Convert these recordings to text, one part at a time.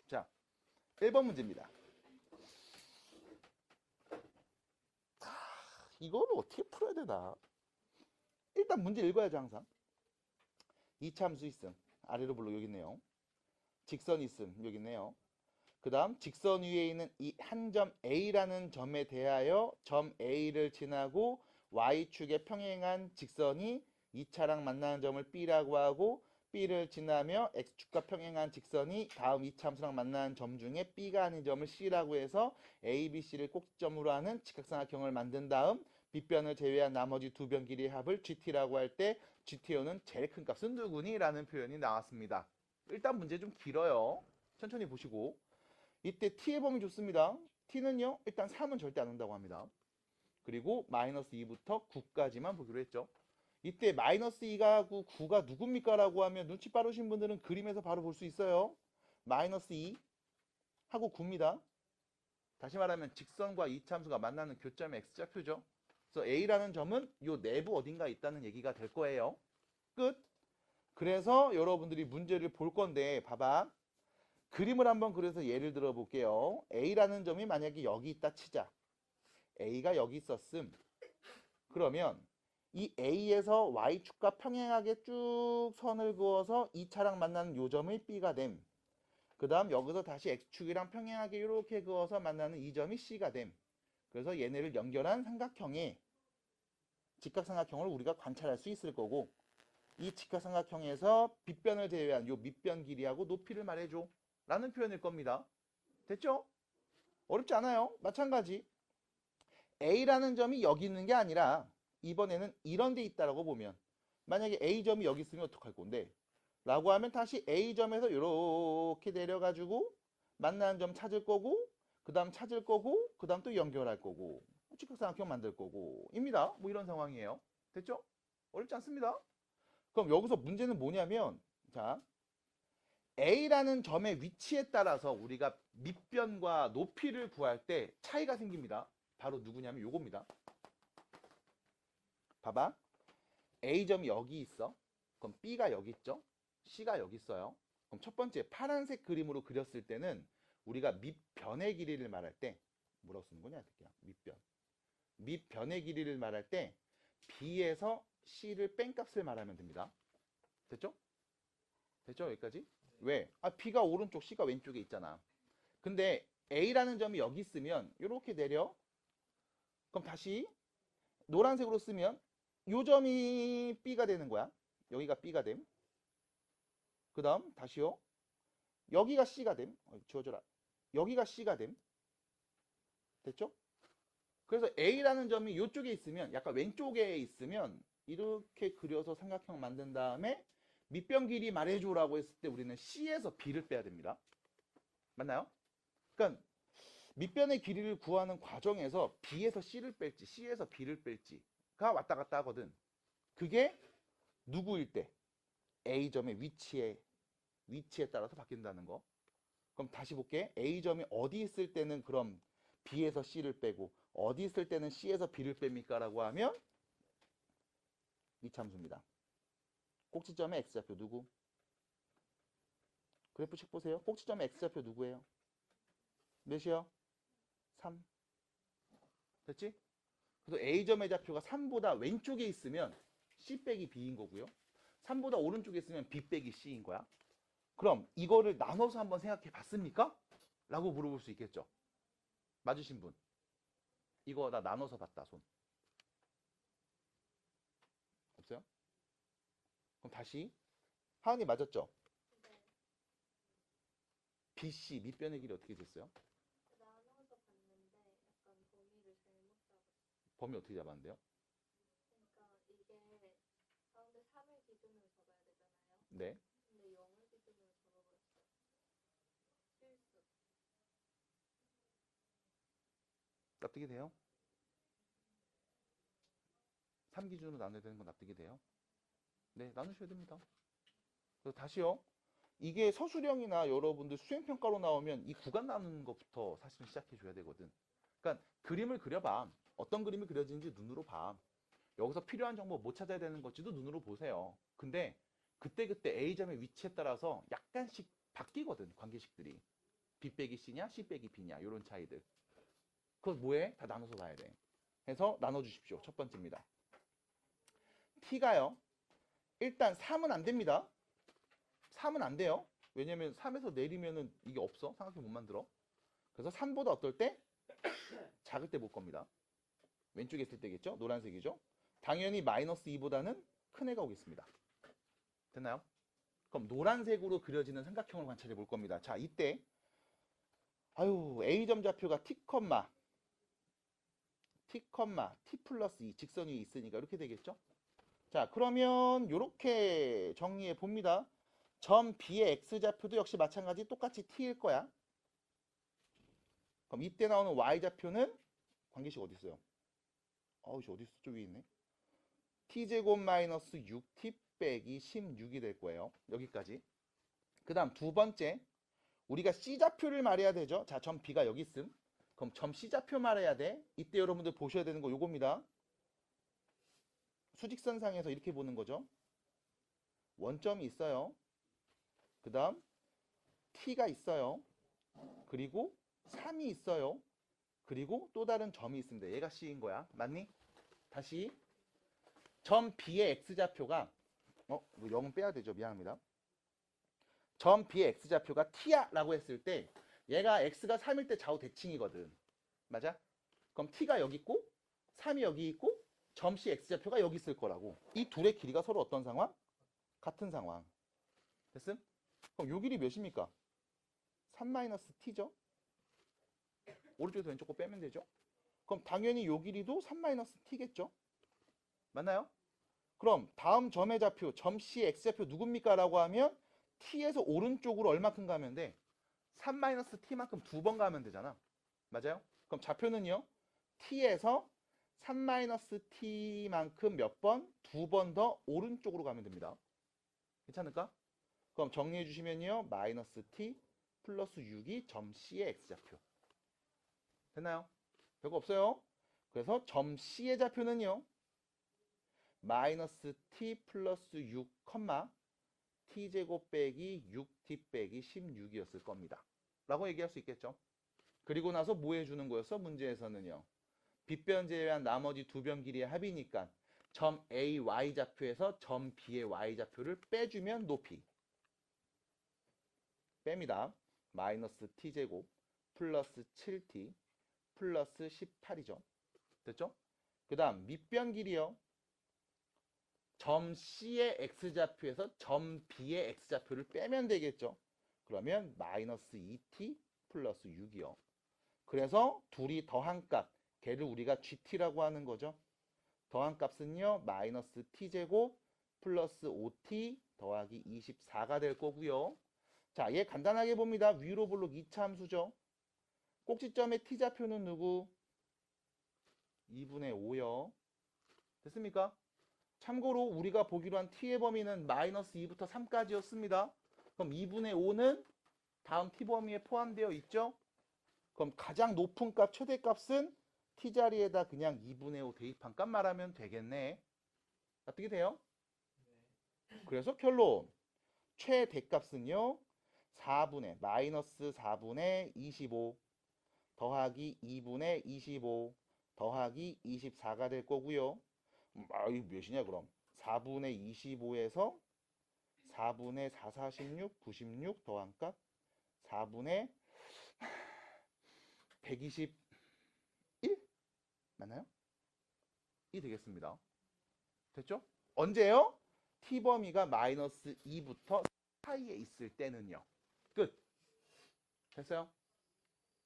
자, 1번 문제입니다. 이거를 어떻게 풀어야 되나? 일단 문제 읽어야죠, 항상. 이차함수 있음. 아래로 불러 여기 있네요. 직선 있음. 여기 있네요. 그 다음 직선 위에 있는 이 한 점 A라는 점에 대하여 점 A를 지나고 Y축에 평행한 직선이 2차랑 만나는 점을 B라고 하고 B를 지나며 X축과 평행한 직선이 다음 2차 함수랑 만나는 점 중에 B가 아닌 점을 C라고 해서 A, B, C를 꼭지점으로 하는 직각삼각형을 만든 다음 B변을 제외한 나머지 두 변 길이의 합을 GT라고 할 때 GTO는 제일 큰 값은 누구니? 라는 표현이 나왔습니다. 일단 문제 좀 길어요. 천천히 보시고. 이때 t의 범위 좋습니다. t는요 일단 3은 절대 안 온다고 합니다. 그리고 마이너스 2부터 9까지만 보기로 했죠. 이때 마이너스 2가 9, 9가 누굽니까? 라고 하면 눈치 빠르신 분들은 그림에서 바로 볼 수 있어요. 마이너스 2 하고 9입니다. 다시 말하면 직선과 이차함수가 만나는 교점의 x좌표죠. 그래서 a라는 점은 이 내부 어딘가에 있다는 얘기가 될 거예요. 끝. 그래서 여러분들이 문제를 볼 건데 봐봐. 그림을 한번 그려서 예를 들어 볼게요. A라는 점이 만약에 여기 있다 치자. A가 여기 있었음. 그러면 이 A에서 Y축과 평행하게 쭉 선을 그어서 2차랑 만나는 요 점이 B가 됨. 그 다음 여기서 다시 X축이랑 평행하게 이렇게 그어서 만나는 이 점이 C가 됨. 그래서 얘네를 연결한 삼각형의 직각삼각형을 우리가 관찰할 수 있을 거고 이 직각삼각형에서 빗변을 제외한 요 밑변 길이하고 높이를 말해줘 라는 표현일 겁니다. 됐죠? 어렵지 않아요. 마찬가지 A라는 점이 여기 있는 게 아니라 이번에는 이런 데 있다라고 보면 만약에 A점이 여기 있으면 어떡할 건데 라고 하면 다시 A점에서 이렇게 내려가지고 만나는 점 찾을 거고 그 다음 찾을 거고 그 다음 또 연결할 거고 직각삼각형 만들 거고 입니다. 뭐 이런 상황이에요. 됐죠? 어렵지 않습니다. 그럼 여기서 문제는 뭐냐면 자 A라는 점의 위치에 따라서 우리가 밑변과 높이를 구할 때 차이가 생깁니다. 바로 누구냐면 요겁니다. 봐봐. A점이 여기 있어. 그럼 B가 여기 있죠. C가 여기 있어요. 그럼 첫 번째 파란색 그림으로 그렸을 때는 우리가 밑변의 길이를 말할 때 뭐라고 쓰는 거냐? 밑변. 밑변의 길이를 말할 때 B에서 C를 뺀 값을 말하면 됩니다. 됐죠? 됐죠? 여기까지? 왜? B가 오른쪽, C가 왼쪽에 있잖아. 근데 A라는 점이 여기 있으면 이렇게 내려. 그럼 다시 노란색으로 쓰면 요 점이 B가 되는 거야. 여기가 B가 됨. 그 다음 다시요. 여기가 C가 됨. 지워줘라. 여기가 C가 됨. 됐죠? 그래서 A라는 점이 이쪽에 있으면 약간 왼쪽에 있으면 이렇게 그려서 삼각형 만든 다음에 밑변 길이 말해줘라고 했을 때 우리는 C에서 B를 빼야 됩니다. 맞나요? 그러니까 밑변의 길이를 구하는 과정에서 B에서 C를 뺄지 C에서 B를 뺄지가 왔다 갔다 하거든. 그게 누구일 때? A점의 위치에 따라서 바뀐다는 거. 그럼 다시 볼게. A점이 어디 있을 때는 그럼 B에서 C를 빼고 어디 있을 때는 C에서 B를 뺍니까? 라고 하면 이참수입니다. 꼭지점의 X좌표 누구? 그래프식 보세요. 꼭지점의 X좌표 누구예요? 몇이요? 3. 됐지? 그래서 A점의 좌표가 3보다 왼쪽에 있으면 C 빼기 B인 거고요. 3보다 오른쪽에 있으면 B 빼기 C인 거야. 그럼 이거를 나눠서 한번 생각해 봤습니까? 라고 물어볼 수 있겠죠. 맞으신 분. 이거 나 나눠서 봤다. 손. 없어요? 그럼 다시. 하은이 맞았죠? BC 밑변의 길이 어떻게 됐어요? 나눠서 봤는데 약간 범위를 잘못 잡았어. 범위 어떻게 잡았는데요? 그러니까 이게 가운데 3을 기준으로 잡아야 되잖아요. 네. 근데 0을 기준으로 잡아버렸어요. 실수. 납득이 돼요? 3 기준으로 나눠야 되는 건 납득이 돼요? 네, 나누셔야 됩니다. 그래서 다시요. 이게 서술형이나 여러분들 수행평가로 나오면 이 구간 나누는 것부터 사실 시작해 줘야 되거든. 그러니까 그림을 그려봐. 어떤 그림이 그려지는지 눈으로 봐. 여기서 필요한 정보 못 찾아야 되는 것지도 눈으로 보세요. 근데 그때그때 A점의 위치에 따라서 약간씩 바뀌거든, 관계식들이. B 빼기 C냐 C 빼기 B냐 이런 차이들. 그거 뭐해? 다 나눠서 봐야 돼. 해서 나눠주십시오. 첫 번째입니다. T가요. 일단 3은 안 됩니다. 3은 안 돼요. 왜냐면 3에서 내리면은 이게 없어. 삼각형 못 만들어. 그래서 3보다 어떨 때? 작을 때 볼 겁니다. 왼쪽에 있을 때겠죠? 노란색이죠? 당연히 마이너스 2보다는 큰 애가 오겠습니다. 됐나요? 그럼 노란색으로 그려지는 삼각형을 관찰해 볼 겁니다. 자, 이때 A점 좌표가 T, T 플러스 2 직선 위에 있으니까 이렇게 되겠죠? 자, 그러면 이렇게 정리해 봅니다. 점 B의 X좌표도 역시 마찬가지 똑같이 T일 거야. 그럼 이때 나오는 Y좌표는 관계식 어디 있어요? 이씨 어디 있어? 저 위에 있네. T제곱 마이너스 6T 빼기 16이 될 거예요. 여기까지. 그 다음 두 번째. 우리가 C좌표를 말해야 되죠. 자, 점 B가 여기 있음. 그럼 점 C좌표 말해야 돼. 이때 여러분들 보셔야 되는 거 요겁니다. 수직선상에서 이렇게 보는 거죠. 원점이 있어요. 그 다음 T가 있어요. 그리고 3이 있어요. 그리고 또 다른 점이 있습니다. 얘가 C인 거야. 맞니? 다시 점 B의 X좌표가 이거 0은 빼야 되죠. 미안합니다. 점 B의 X좌표가 T야 라고 했을 때 얘가 X가 3일 때 좌우 대칭이거든. 맞아? 그럼 T가 여기 있고 3이 여기 있고 점 C X좌표가 여기 있을 거라고. 이 둘의 길이가 서로 어떤 상황? 같은 상황. 됐음? 그럼 요 길이 몇입니까? 3-T죠? 오른쪽에서 왼쪽 거 빼면 되죠? 그럼 당연히 요 길이도 3-T겠죠? 맞나요? 그럼 다음 점의 좌표, 점 C X좌표 누굽니까? 라고 하면 T에서 오른쪽으로 얼마큼 가면 돼? 3-T만큼 2번 가면 되잖아. 맞아요? 그럼 좌표는요? T에서 3-T만큼 몇 번? 2번 더 오른쪽으로 가면 됩니다. 괜찮을까? 그럼 정리해 주시면요. 마이너스 T 플러스 6이 점 C의 X좌표. 됐나요? 별거 없어요. 그래서 점 C의 좌표는요. 마이너스 T 플러스 6, T제곱 빼기 6T 빼기 16이었을 겁니다. 라고 얘기할 수 있겠죠. 그리고 나서 뭐 해주는 거였어? 문제에서는요. 빗변 제외한 나머지 두 변 길이의 합이니까 점 A Y좌표에서 점 B의 Y좌표를 빼주면 높이. 뺍니다. 마이너스 T제곱 플러스 7T 플러스 18이죠. 됐죠? 그 다음 밑변 길이요. 점 C의 X좌표에서 점 B의 X좌표를 빼면 되겠죠. 그러면 마이너스 2T 플러스 6이요. 그래서 둘이 더한 값, 걔를 우리가 GT라고 하는 거죠. 더한 값은요. 마이너스 T제곱 플러스 5T 더하기 24가 될 거고요. 자, 얘 간단하게 봅니다. 위로 볼록 2차 함수죠. 꼭지점의 T좌표는 누구? 2분의 5요. 됐습니까? 참고로 우리가 보기로 한 T의 범위는 마이너스 2부터 3까지였습니다. 그럼 2분의 5는 다음 T 범위에 포함되어 있죠? 그럼 가장 높은 값, 최대값은 T자리에다 그냥 2분의 5 대입한 값 말하면 되겠네. 어떻게 돼요? 그래서 결론. 최대값은요. 4분의 마이너스 4분의 25 더하기 2분의 25 더하기 24가 될 거고요. 이거 몇이냐 그럼? 4분의 25에서 4분의 4, 46, 96 더한 값 4분의 121 맞나요? 이 되겠습니다. 됐죠? 언제요? T 범위가 마이너스 2부터 사이에 있을 때는요. 끝. 됐어요?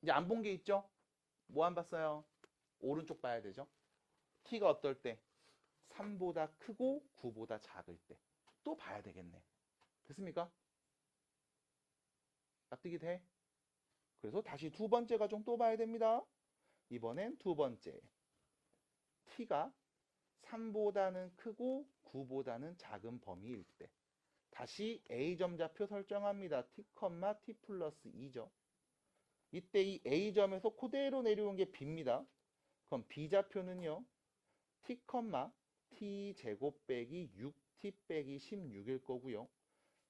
이제 안 본 게 있죠? 뭐 안 봤어요? 오른쪽 봐야 되죠? T가 어떨 때? 3보다 크고 9보다 작을 때. 또 봐야 되겠네. 됐습니까? 납득이 돼? 그래서 다시 두 번째 과정 또 봐야 됩니다. 이번엔 두 번째. T가 3보다는 크고 9보다는 작은 범위일 때. 다시 A점 좌표 설정합니다. T, T 플러스 2죠. 이때 이 A점에서 그대로 내려온 게 B입니다. 그럼 B좌표는요. T, T 제곱 빼기 6T 빼기 16일 거고요.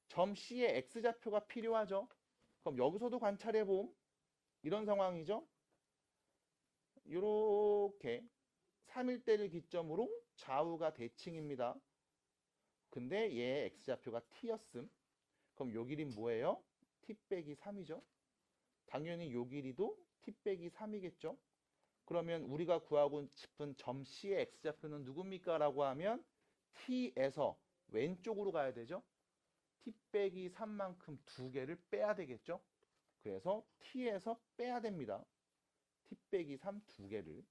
점 C의 X좌표가 필요하죠. 그럼 여기서도 관찰해 봄. 이런 상황이죠. 요렇게 3일대를 기점으로 좌우가 대칭입니다. 근데 얘 x좌표가 t였음. 그럼 요 길이는 뭐예요? t 빼기 3이죠. 당연히 요 길이도 t 빼기 3이겠죠. 그러면 우리가 구하고 싶은 점 C의 x좌표는 누굽니까? 라고 하면 t에서 왼쪽으로 가야 되죠. t 빼기 3만큼 두 개를 빼야 되겠죠. 그래서 t에서 빼야 됩니다. t 빼기 3 두 개를.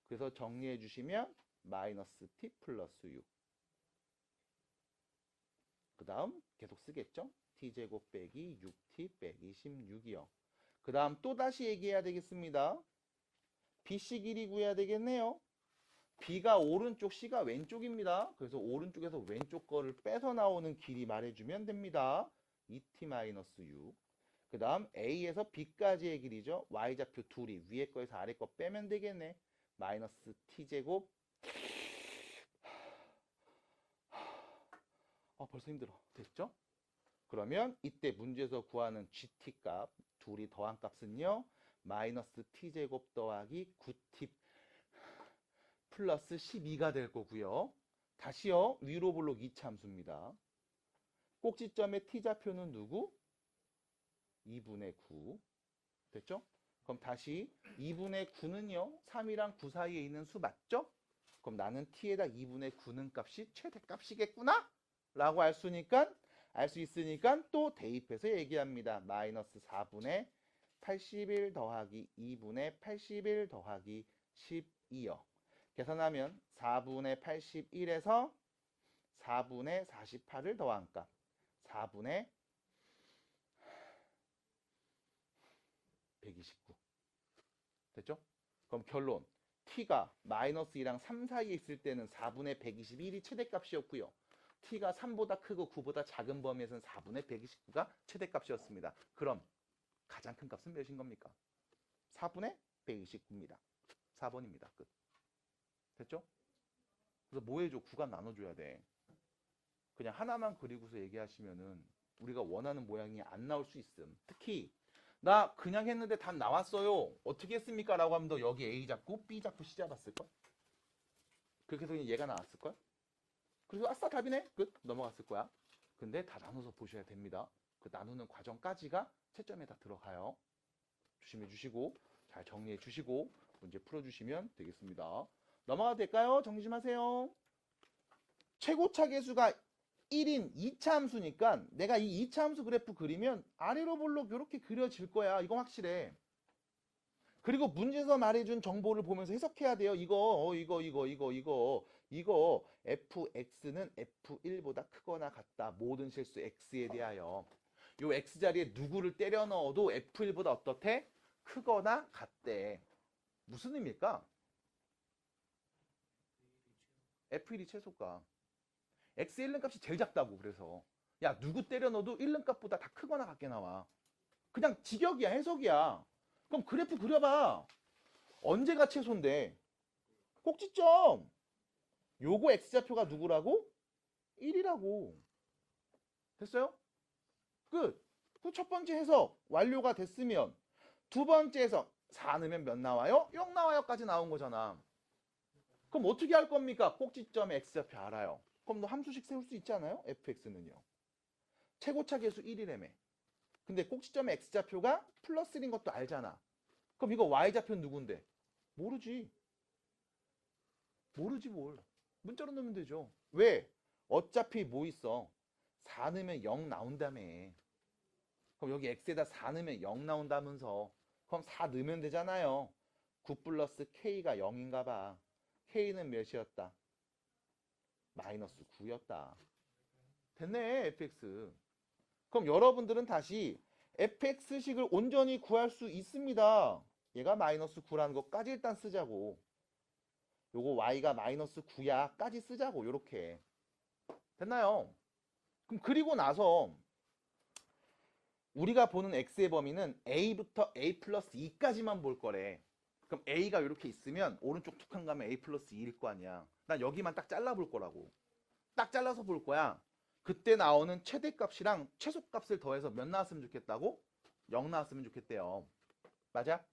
그래서 정리해 주시면 마이너스 t 플러스 6. 그 다음 계속 쓰겠죠. t제곱 빼기 6t 빼기 16이요. 그 다음 또다시 얘기해야 되겠습니다. BC 길이 구해야 되겠네요. B가 오른쪽, C가 왼쪽입니다. 그래서 오른쪽에서 왼쪽 거를 빼서 나오는 길이 말해주면 됩니다. 2t-6. 그 다음 A에서 B까지의 길이죠. Y좌표 둘이 위에 거에서 아래 거 빼면 되겠네. 마이너스 t제곱. 벌써 힘들어. 됐죠? 그러면 이때 문제에서 구하는 GT 값, 둘이 더한 값은요. 마이너스 t제곱 더하기 9t 플러스 12가 될 거고요. 다시요. 위로 볼록 이차함수입니다. 꼭지점의 t좌표는 누구? 2분의 9. 됐죠? 그럼 다시 2분의 9는요. 3이랑 9 사이에 있는 수 맞죠? 그럼 나는 t에다 2분의 9는 값이 최대값이겠구나? 라고 알 수 있으니까 또 대입해서 얘기합니다. 마이너스 4분의 81 더하기 2분의 81 더하기 12요. 계산하면 4분의 81에서 4분의 48을 더한 값. 4분의 129. 됐죠? 그럼 결론. t가 마이너스 2랑 3 사이에 있을 때는 4분의 121이 최대값이었고요. t가 3보다 크고 9보다 작은 범위에서는 4분의 129가 최대값이었습니다. 그럼 가장 큰 값은 몇인 겁니까? 4분의 129입니다. 4번입니다. 끝. 됐죠? 그래서 뭐 해줘? 구간 나눠줘야 돼. 그냥 하나만 그리고서 얘기하시면은 우리가 원하는 모양이 안 나올 수 있음. 특히 나 그냥 했는데 답 나왔어요. 어떻게 했습니까? 라고 하면 너 여기 A 잡고 B 잡고 C 잡았을걸? 그렇게 해서 얘가 나왔을걸? 그래서 아싸 답이네? 끝. 넘어갔을 거야. 근데 다 나눠서 보셔야 됩니다. 그 나누는 과정까지가 채점에 다 들어가요. 조심해 주시고 잘 정리해 주시고 문제 풀어주시면 되겠습니다. 넘어가도 될까요? 정리 좀 하세요. 최고차 계수가 1인 2차 함수니까 내가 이 2차 함수 그래프 그리면 아래로 볼록 이렇게 그려질 거야. 이건 확실해. 그리고 문제에서 말해준 정보를 보면서 해석해야 돼요. 이거 fx는 f1보다 크거나 같다. 모든 실수 x에 대하여. 요 x자리에 누구를 때려 넣어도 f1보다 어떻대? 크거나 같대. 무슨 의미일까? f1이 최소가. x의 1는 값이 제일 작다고. 그래서 야 누구 때려 넣어도 1는 값보다 다 크거나 같게 나와. 그냥 직역이야. 해석이야. 그럼 그래프 그려봐. 언제가 최소인데? 꼭지점. 요거 x좌표가 누구라고? 1이라고. 됐어요? 끝. 그 첫 번째 해석 완료가 됐으면 두 번째 해석 4 넣으면 몇 나와요? 0 나와요까지 나온 거잖아. 그럼 어떻게 할 겁니까? 꼭지점의 x좌표 알아요. 그럼 너 함수식 세울 수 있지 않아요? fx는요. 최고차 계수 1이라며. 근데 꼭지점의 x좌표가 플러스 1인 것도 알잖아. 그럼 이거 y좌표는 누군데? 모르지. 모르지 뭘. 문자로 넣으면 되죠. 왜? 어차피 뭐 있어? 4 넣으면 0 나온다며. 그럼 여기 x에다 4 넣으면 0 나온다면서. 그럼 4 넣으면 되잖아요. 9 플러스 k가 0인가 봐. k는 몇이었다? 마이너스 9였다. 됐네 fx. 그럼 여러분들은 다시 fx식을 온전히 구할 수 있습니다. 얘가 마이너스 9라는 것까지 일단 쓰자고. 요거 y가 마이너스 9야 까지 쓰자고. 요렇게. 됐나요? 그럼 그리고 나서 우리가 보는 x의 범위는 a부터 a 플러스 2까지만 볼 거래. 그럼 a가 이렇게 있으면 오른쪽 툭한 가면 a 플러스 2일 거 아니야. 난 여기만 딱 잘라볼 거라고. 딱 잘라서 볼 거야. 그때 나오는 최대값이랑 최소값을 더해서 몇 나왔으면 좋겠다고? 0 나왔으면 좋겠대요. 맞아?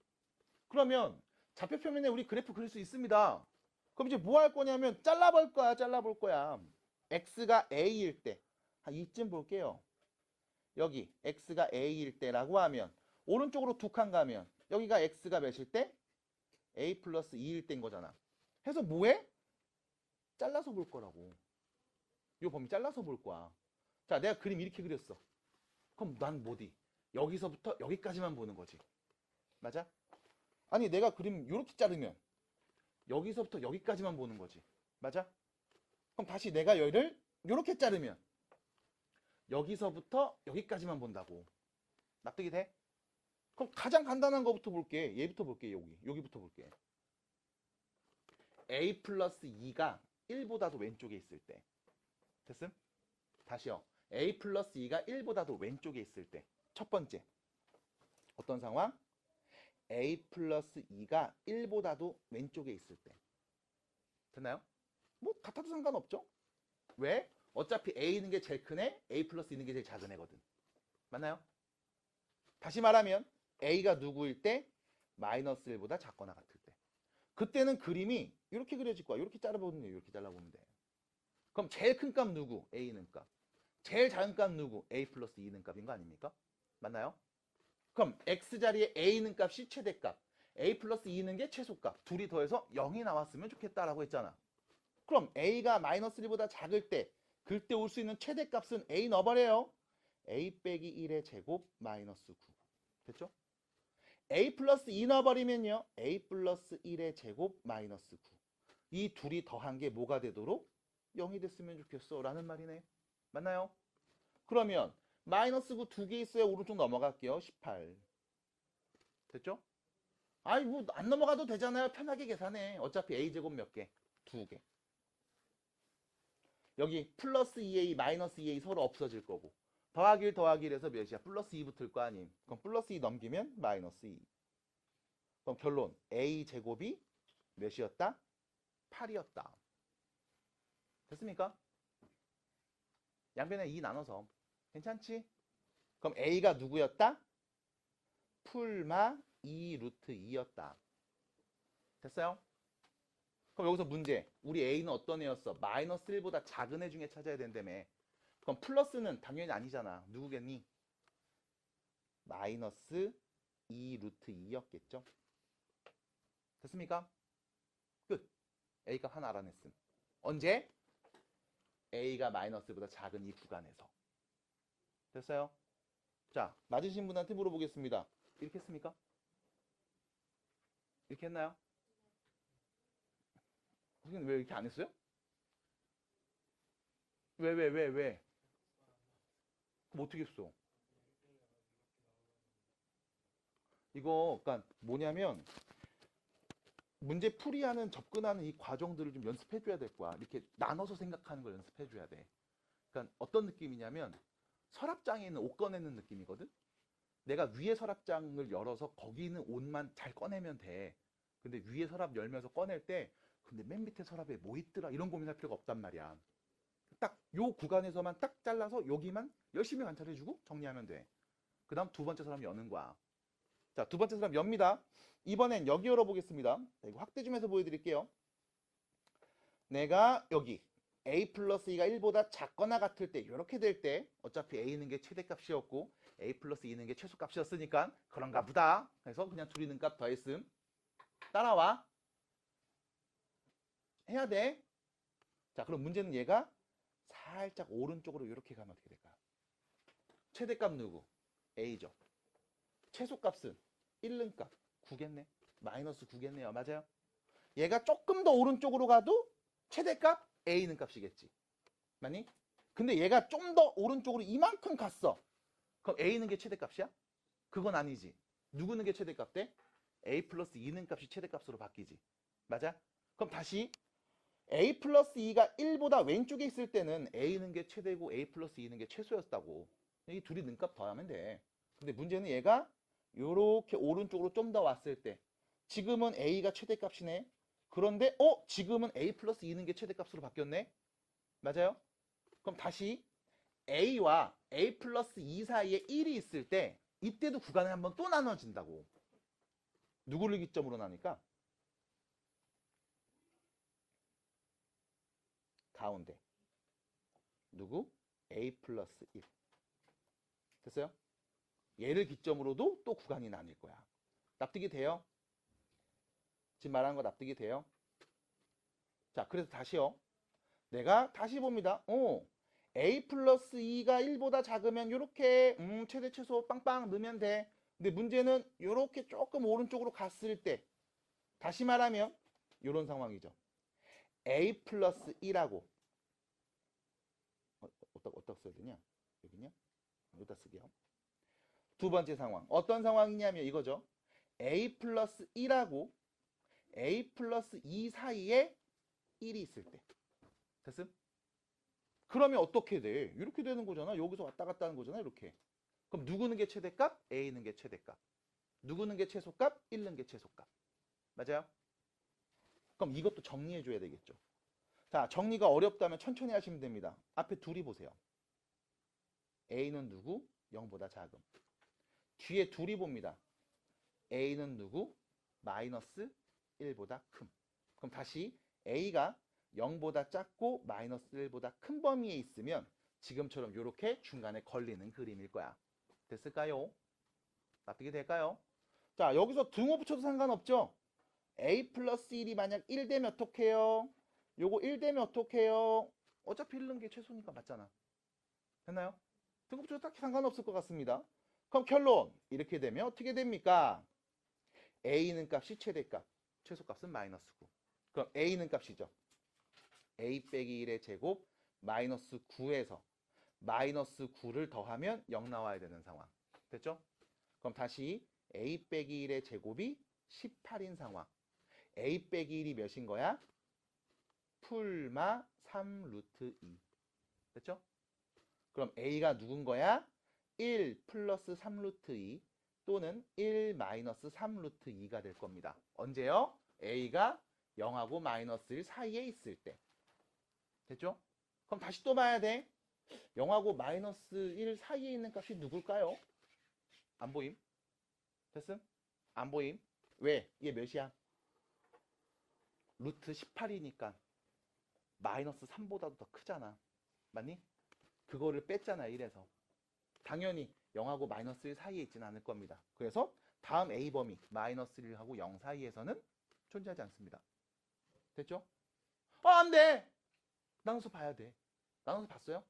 그러면 좌표표면에 우리 그래프 그릴 수 있습니다. 그럼 이제 뭐 할 거냐면 잘라볼 거야. 잘라볼 거야. x가 a일 때. 한 이쯤 볼게요. 여기 x가 a일 때라고 하면 오른쪽으로 두 칸 가면 여기가 x가 몇일 때? a 플러스 2일 때인 거잖아. 해서 뭐해? 잘라서 볼 거라고. 요 범위 잘라서 볼 거야. 자, 내가 그림 이렇게 그렸어. 그럼 난 뭐디? 여기서부터 여기까지만 보는 거지. 맞아? 아니, 내가 그림 이렇게 자르면 여기서부터 여기까지만 보는 거지. 맞아? 그럼 다시 내가 얘를 이렇게 자르면 여기서부터 여기까지만 본다고. 납득이 돼? 그럼 가장 간단한 거부터 볼게. 얘부터 볼게. 여기부터 볼게. a 플러스 2가 1보다도 왼쪽에 있을 때. 됐음? 다시요. a 플러스 2가 1보다도 왼쪽에 있을 때. 첫 번째. 어떤 상황? a 플러스 2가 1보다도 왼쪽에 있을 때. 됐나요? 뭐 같아도 상관없죠? 왜? 어차피 a 있는 게 제일 큰 애, a 플러스 있는 게 제일 작은 애거든. 맞나요? 다시 말하면 a가 누구일 때? 마이너스 1보다 작거나 같을 때. 그때는 그림이 이렇게 그려질 거야. 이렇게 잘라보면 돼. 이렇게 잘라보면 돼. 그럼 제일 큰 값 누구? a는 값. 제일 작은 값 누구? a 플러스 2는 값인 거 아닙니까? 맞나요? 그럼 x자리에 a는 값이 최대값, a 플러스 2는 게 최소값. 둘이 더해서 0이 나왔으면 좋겠다라고 했잖아. 그럼 a가 마이너스 1보다 작을 때 그때 올 수 있는 최대값은 a 넣어버려요. a 빼기 1의 제곱 마이너스 9. 됐죠? a 플러스 2 넣어버리면요. a 플러스 1의 제곱 마이너스 9. 이 둘이 더한 게 뭐가 되도록? 0이 됐으면 좋겠어 라는 말이네. 맞나요? 그러면 마이너스 9 두 개 있어요. 오른쪽 넘어갈게요. 18. 됐죠? 아이 뭐 안 넘어가도 되잖아요. 편하게 계산해. 어차피 a제곱 몇 개? 두 개. 여기 플러스 2a 마이너스 2a 서로 없어질 거고 더하기 1 해서 몇이야? 플러스 2 붙을 거 아님. 그럼 플러스 2 넘기면 마이너스 2. 그럼 결론 a제곱이 몇이었다? 8이었다. 됐습니까? 양변에 2 나눠서. 괜찮지? 그럼 a가 누구였다? 풀마 2 루트 2였다. 됐어요? 그럼 여기서 문제. 우리 a는 어떤 애였어? 마이너스 1보다 작은 애 중에 찾아야 된다며. 그럼 플러스는 당연히 아니잖아. 누구겠니? 마이너스 2 루트 2였겠죠? 됐습니까? 끝. a값 하나 알아냈음. 언제? a가 마이너스 1보다 작은 이 구간에서. 됐어요? 자, 맞으신 분한테 물어보겠습니다. 이렇게 했습니까? 이렇게 했나요? 선생님 왜 이렇게 안 했어요? 왜? 그럼 어떻게 했어? 이거 그러니까 뭐냐면 문제 풀이하는 접근하는 이 과정들을 좀 연습해 줘야 될 거야. 이렇게 나눠서 생각하는 걸 연습해 줘야 돼. 그러니까 어떤 느낌이냐면 서랍장에 있는 옷 꺼내는 느낌이거든. 내가 위에 서랍장을 열어서 거기 있는 옷만 잘 꺼내면 돼. 근데 위에 서랍 열면서 꺼낼 때 근데 맨 밑에 서랍에 뭐 있더라 이런 고민할 필요가 없단 말이야. 딱 요 구간에서만 딱 잘라서 여기만 열심히 관찰해주고 정리하면 돼. 그 다음 두 번째 서랍 여는 거야. 자, 두 번째 서랍 엽니다. 이번엔 여기 열어보겠습니다. 자, 이거 확대 좀 해서 보여드릴게요. 내가 여기 a 플러스 2가 1보다 작거나 같을 때 이렇게 될 때 어차피 a는 게 최대값이었고 a 플러스 2는 게 최소값이었으니까 그런가 보다 해서 그냥 둘이 는 값 더했음. 따라와. 해야 돼. 자, 그럼 문제는 얘가 살짝 오른쪽으로 이렇게 가면 어떻게 될까요? 최대값 누구? a죠. 최소값은 1는값 9겠네. 마이너스 9겠네요. 맞아요? 얘가 조금 더 오른쪽으로 가도 최대값 a는 값이겠지. 맞니? 근데 얘가 좀 더 오른쪽으로 이만큼 갔어. 그럼 a는 게 최대값이야? 그건 아니지. 누구는 게 최대값 돼? a 플러스 2는 값이 최대값으로 바뀌지. 맞아? 그럼 다시 a 플러스 2가 1보다 왼쪽에 있을 때는 a는 게 최대고 a 플러스 2는 게 최소였다고. 이 둘이 는값 더하면 돼. 근데 문제는 얘가 요렇게 오른쪽으로 좀 더 왔을 때 지금은 a가 최대값이네. 그런데 지금은 a 플러스 2는 게 최대값으로 바뀌었네. 맞아요? 그럼 다시 a와 a 플러스 2 사이에 1이 있을 때 이때도 구간을 한번 또 나눠진다고. 누구를 기점으로 나니까 가운데 누구? a 플러스 1. 됐어요? 얘를 기점으로도 또 구간이 나뉠 거야. 납득이 돼요? 지금 말하는 거 납득이 돼요? 자, 그래서 다시요. 내가 다시 봅니다. a 플러스 2가 1보다 작으면 이렇게 최대 최소 빵빵 넣으면 돼. 근데 문제는 이렇게 조금 오른쪽으로 갔을 때, 다시 말하면 이런 상황이죠. a 플러스 2라고 어디다 써야 되냐? 여기냐? 여기다 쓰게요. 두 번째 상황. 어떤 상황이냐면 이거죠. a 플러스 2라고 a 플러스 2 사이에 1이 있을 때. 됐음? 그러면 어떻게 돼? 이렇게 되는 거잖아. 여기서 왔다 갔다 하는 거잖아. 이렇게. 그럼 누구는 게 최대값? a는 게 최대값. 누구는 게 최소값? 1는 게 최소값. 맞아요? 그럼 이것도 정리해 줘야 되겠죠. 자, 정리가 어렵다면 천천히 하시면 됩니다. 앞에 둘이 보세요. a는 누구? 0보다 작음. 뒤에 둘이 봅니다. a는 누구? 마이너스 1보다 큼. 그럼 다시 a가 0보다 작고 마이너스 1보다 큰 범위에 있으면 지금처럼 이렇게 중간에 걸리는 그림일 거야. 됐을까요? 납득이 될까요? 자, 여기서 등호 붙여도 상관없죠? a 플러스 1이 만약 1 되면 어떡해요? 요거 1 되면 어떡해요? 어차피 1는 게 최소니까 맞잖아. 됐나요? 등호 붙여도 딱히 상관없을 것 같습니다. 그럼 결론! 이렇게 되면 어떻게 됩니까? a는 값이 최대값, 최소값은 마이너스 9. 그럼 a는 값이죠. a 빼기 1의 제곱 마이너스 9에서 마이너스 9를 더하면 0 나와야 되는 상황. 됐죠? 그럼 다시 a 빼기 1의 제곱이 18인 상황. a 빼기 1이 몇인 거야? 풀마 3 루트 2. 됐죠? 그럼 a가 누군 거야? 1 플러스 3 루트 2 또는 1 마이너스 3 루트 2가 될 겁니다. 언제요? a가 0하고 마이너스 1 사이에 있을 때. 됐죠? 그럼 다시 또 봐야 돼. 0하고 마이너스 1 사이에 있는 값이 누굴까요? 안 보임? 됐음? 안 보임? 왜? 얘 몇이야? 루트 18이니까 마이너스 3보다도 더 크잖아. 맞니? 그거를 뺐잖아, 1에서. 당연히 0하고 마이너스 1 사이에 있지는 않을 겁니다. 그래서 다음 A 범위 마이너스 1하고 0 사이에서는 존재하지 않습니다. 됐죠? 안 돼! 나눠서 봐야 돼. 나눠서 봤어요?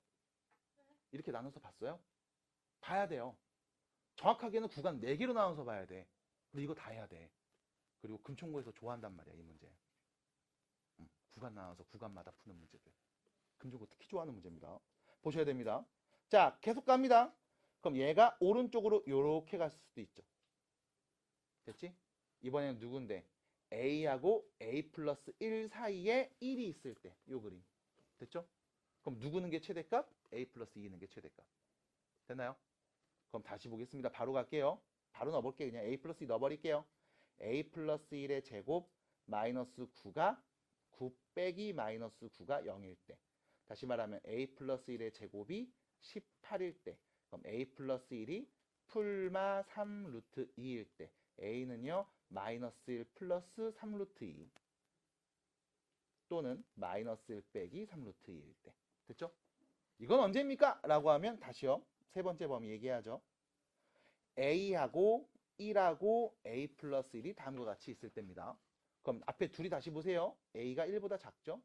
이렇게 나눠서 봤어요? 봐야 돼요. 정확하게는 구간 4개로 나눠서 봐야 돼. 근데 이거 다 해야 돼. 그리고 금총고에서 좋아한단 말이야, 이 문제. 구간 나눠서 구간마다 푸는 문제들. 금총고 특히 좋아하는 문제입니다. 보셔야 됩니다. 자, 계속 갑니다. 그럼 얘가 오른쪽으로 이렇게 갔을 수도 있죠. 됐지? 이번에는 누군데? a하고 a 플러스 1 사이에 1이 있을 때 요 그림. 됐죠? 그럼 누구는 게 최대값? a 플러스 2는 게 최대값. 됐나요? 그럼 다시 보겠습니다. 바로 갈게요. 바로 넣어볼게요. 그냥 a 플러스 2 넣어버릴게요. a 플러스 1의 제곱 마이너스 9가 9 빼기 마이너스 9가 0일 때. 다시 말하면 a 플러스 1의 제곱이 18일 때. 그럼 a 플러스 1이 풀마 3 루트 2일 때. a는요 마이너스 1 플러스 3 루트 2 또는 마이너스 1 빼기 3 루트 2일 때. 됐죠? 이건 언제입니까? 라고 하면 다시요. 세 번째 범위 얘기하죠. a하고 1하고 a 플러스 1이 다음과 같이 있을 때입니다. 그럼 앞에 둘이 다시 보세요. a가 1보다 작죠?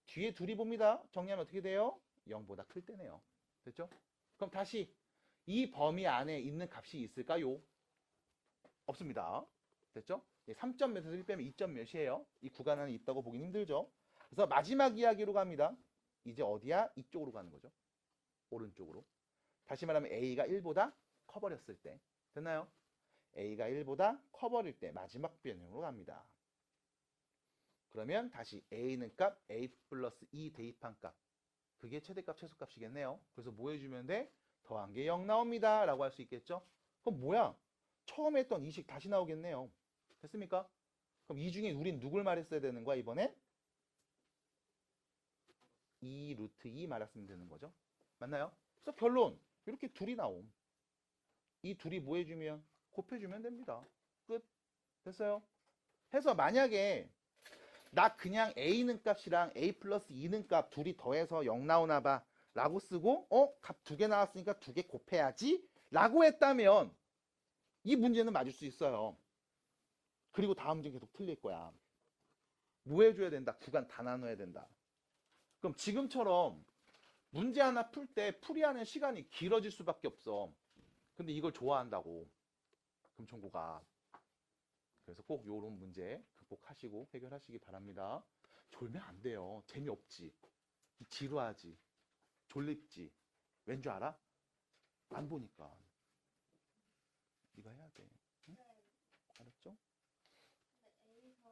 뒤에 둘이 봅니다. 정리하면 어떻게 돼요? 0보다 클 때네요. 됐죠? 그럼 다시 이 범위 안에 있는 값이 있을까요? 없습니다. 됐죠? 3점 몇에서 1 빼면 2점 몇이에요? 이 구간 안에 있다고 보긴 힘들죠? 그래서 마지막 이야기로 갑니다. 이제 어디야? 이쪽으로 가는 거죠. 오른쪽으로. 다시 말하면 a가 1보다 커버렸을 때. 됐나요? a가 1보다 커버릴 때 마지막 변형으로 갑니다. 그러면 다시 a는 값, a 플러스 2 대입한 값. 그게 최대값, 최소값이겠네요. 그래서 뭐 해주면 돼? 더한 게 0 나옵니다. 라고 할 수 있겠죠? 그럼 뭐야? 처음에 했던 이 식 다시 나오겠네요. 됐습니까? 그럼 이 중에 우린 누굴 말했어야 되는 거야, 이번엔? 2 루트 2 말했으면 되는 거죠. 맞나요? 그래서 결론. 이렇게 둘이 나옴. 이 둘이 뭐 해주면? 곱해주면 됩니다. 끝. 됐어요? 해서 만약에 나 그냥 A는 값이랑 A 플러스 2는 값 둘이 더해서 0 나오나 봐 라고 쓰고 값 두 개 나왔으니까 두 개 곱해야지 라고 했다면 이 문제는 맞을 수 있어요. 그리고 다음 문제 계속 틀릴 거야. 뭐 해줘야 된다? 구간 다 나눠야 된다. 그럼 지금처럼 문제 하나 풀 때 풀이하는 시간이 길어질 수밖에 없어. 근데 이걸 좋아한다고 금천구가. 그래서 꼭 요런 문제 극복하시고 해결하시기 바랍니다. 졸면 안 돼요. 재미없지. 지루하지. 졸립지. 왠 줄 알아? 안 보니까. 네가 해야 돼. 응? 알았죠?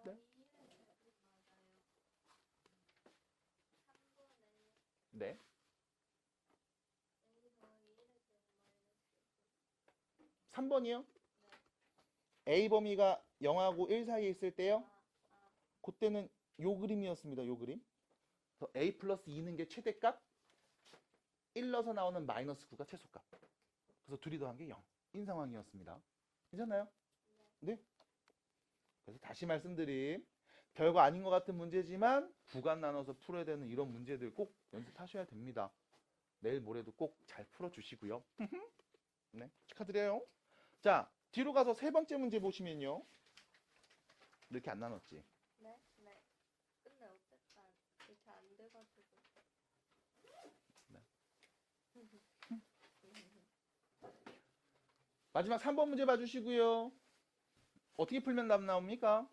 네? 네. 삼 3번이요? A 범위가 0하고 1 사이에 있을 때요? 그때는 요 그림이었습니다. 요 그림. 그래서 A 플러스 2는 게 최대값, 1 넣어서 나오는 마이너스 9가 최소값. 그래서 둘이 더한 게 0인 상황이었습니다. 괜찮나요? 네. 그래서 다시 말씀드림. 별거 아닌 것 같은 문제지만 구간 나눠서 풀어야 되는 이런 문제들 꼭 연습하셔야 됩니다. 내일 모레도 꼭 잘 풀어주시고요. 네, 축하드려요. 자, 뒤로 가서 세 번째 문제 보시면요. 이렇게 안 나눴지? 네? 네. 근데 어쨌든 이렇게 안 돼가지고. 네. 마지막 3번 문제 봐주시고요. 어떻게 풀면 답 나옵니까?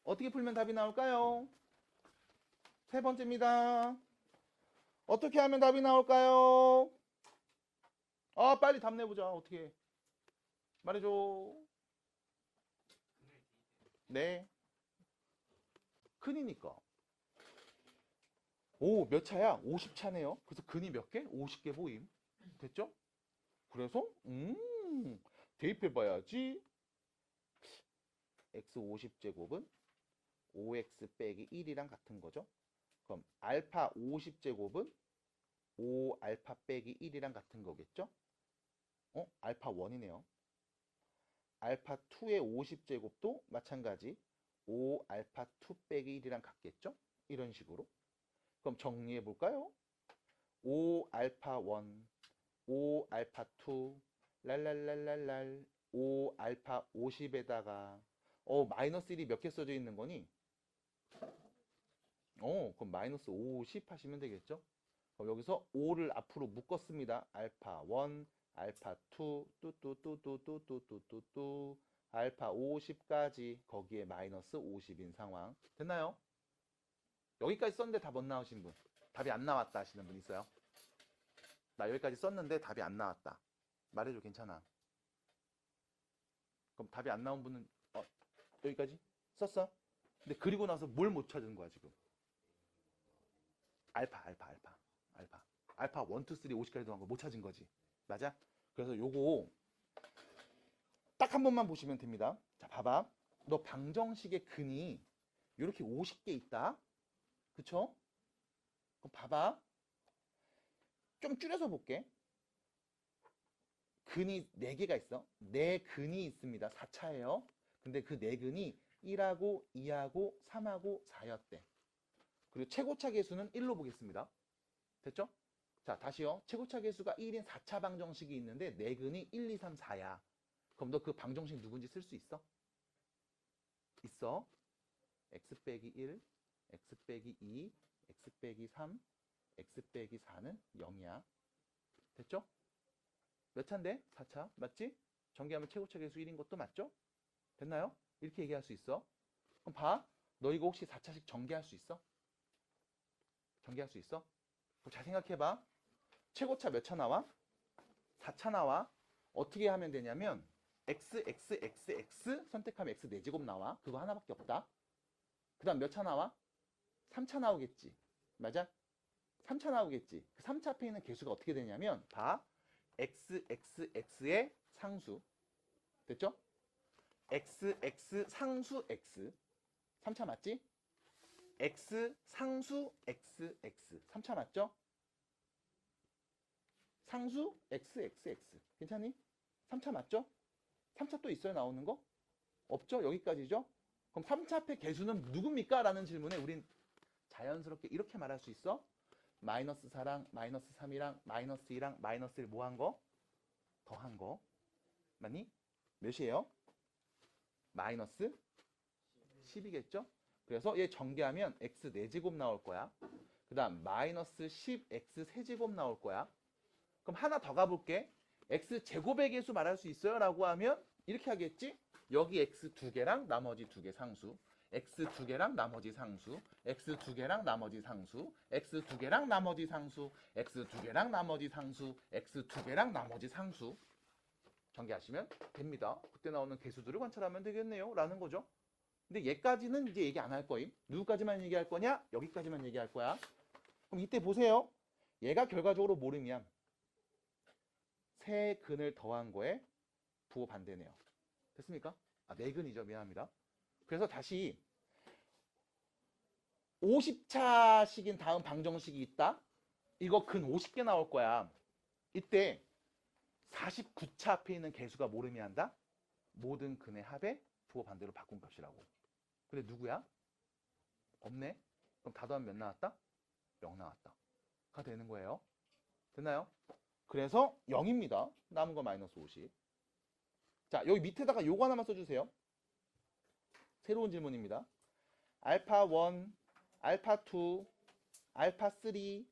어떻게 풀면 답이 나올까요? 세 번째입니다. 어떻게 하면 답이 나올까요? 빨리 답 내보자. 어떻게? 말해줘. 네. 근이니까. 오, 몇 차야? 50차네요. 그래서 근이 몇 개? 50개 보임. 됐죠? 그래서 대입해봐야지. x 50제곱은 5x 빼기 1이랑 같은 거죠. 그럼 알파 50제곱은 5알파 빼기 1이랑 같은 거겠죠? 알파 1이네요. 알파 2의 50제곱도 마찬가지 5알파 2 빼기 1이랑 같겠죠? 이런 식으로. 그럼 정리해 볼까요? 5알파 1, 5알파 2, 랄랄랄랄랄 5알파 50에다가 마이너스 1이 몇 개 써져 있는 거니? 그럼 마이너스 50 하시면 되겠죠? 그럼 여기서 5를 앞으로 묶었습니다. 알파 1, 알파 2, 뚜뚜뚜뚜뚜뚜뚜뚜 알파 50까지 거기에 마이너스 50인 상황. 됐나요? 여기까지 썼는데 답 못 나오신 분. 답이 안 나왔다 하시는 분 있어요? 나 여기까지 썼는데 답이 안 나왔다. 말해줘. 괜찮아. 그럼 답이 안 나온 분은 여기까지 썼어? 근데 그리고 나서 뭘 못 찾은 거야 지금? 알파 1, 2, 3, 50까지 더한 거 못 찾은 거지. 맞아? 그래서 요거 딱 한 번만 보시면 됩니다. 자, 봐봐. 너 방정식의 근이 이렇게 50개 있다. 그쵸? 그럼 봐봐. 좀 줄여서 볼게. 근이 4개가 있어. 4근이 있습니다. 4차예요. 근데 그 4근이 1하고 2하고 3하고 4였대. 그리고 최고차 계수는 1로 보겠습니다. 됐죠? 자, 다시요. 최고차 계수가 1인 4차 방정식이 있는데 4근이 1, 2, 3, 4야. 그럼 너 그 방정식 누군지 쓸 수 있어? 있어. x 빼기 1, x 빼기 2, x 빼기 3, x 빼기 4는 0이야. 됐죠? 몇 차인데? 4차. 맞지? 전개하면 최고차 계수 1인 것도 맞죠? 됐나요? 이렇게 얘기할 수 있어. 그럼 봐. 너 이거 혹시 4차식 전개할 수 있어? 전개할 수 있어? 그럼 잘 생각해봐. 최고차 몇 차 나와? 4차 나와. 어떻게 하면 되냐면 x, x, x, x 선택하면 x 4제곱 나와. 그거 하나밖에 없다. 그 다음 몇 차 나와? 3차 나오겠지. 맞아? 3차 나오겠지. 그 3차 앞에 있는 개수가 어떻게 되냐면 봐. x, x, x의 상수. 됐죠? x, x, 상수, x. 3차 맞지? x, 상수, x, x. 3차 맞죠? 상수, x, x, x. 괜찮니? 3차 맞죠? 3차 또 있어요? 나오는 거? 없죠? 여기까지죠? 그럼 3차 앞에 개수는 누굽니까? 라는 질문에 우린 자연스럽게 이렇게 말할 수 있어. 마이너스 4랑 마이너스 3이랑 마이너스 2랑 마이너스 1 뭐 한 거? 더한 거. 맞니? 몇이에요? 마이너스 10이겠죠? 그래서 얘 전개하면 x 4제곱 나올 거야. 그 다음 마이너스 10x 세제곱 나올 거야. 그럼 하나 더 가볼게. x 제곱의 개수 말할 수 있어요? 라고 하면 이렇게 하겠지? 여기 x 2개랑 나머지 2개 상수, x 2개랑 나머지 상수, x 2개랑 나머지 상수, x 2개랑 나머지 상수, x 2개랑 나머지 상수, x 2개랑 나머지 상수. 전개하시면 됩니다. 그때 나오는 개수들을 관찰하면 되겠네요. 라는 거죠. 근데 얘까지는 이제 얘기 안 할 거임. 누구까지만 얘기할 거냐? 여기까지만 얘기할 거야. 그럼 이때 보세요. 얘가 결과적으로 모르면 세 근을 더한 거에 부호 반대네요. 됐습니까? 아, 네 근이죠. 미안합니다. 그래서 다시 50차식인 다음 방정식이 있다. 이거 근 50개 나올 거야. 이때 49차 앞에 있는 개수가 모르면 한다. 모든 근의 합에 부호 반대로 바꾼 값이라고. 근데 누구야? 없네. 그럼 다 더하면 몇 나왔다? 0 나왔다. 가 되는 거예요. 됐나요? 그래서 0입니다. 남은 거 마이너스 50. 자, 여기 밑에다가 요거 하나만 써주세요. 새로운 질문입니다. 알파 1, 알파 2, 알파 3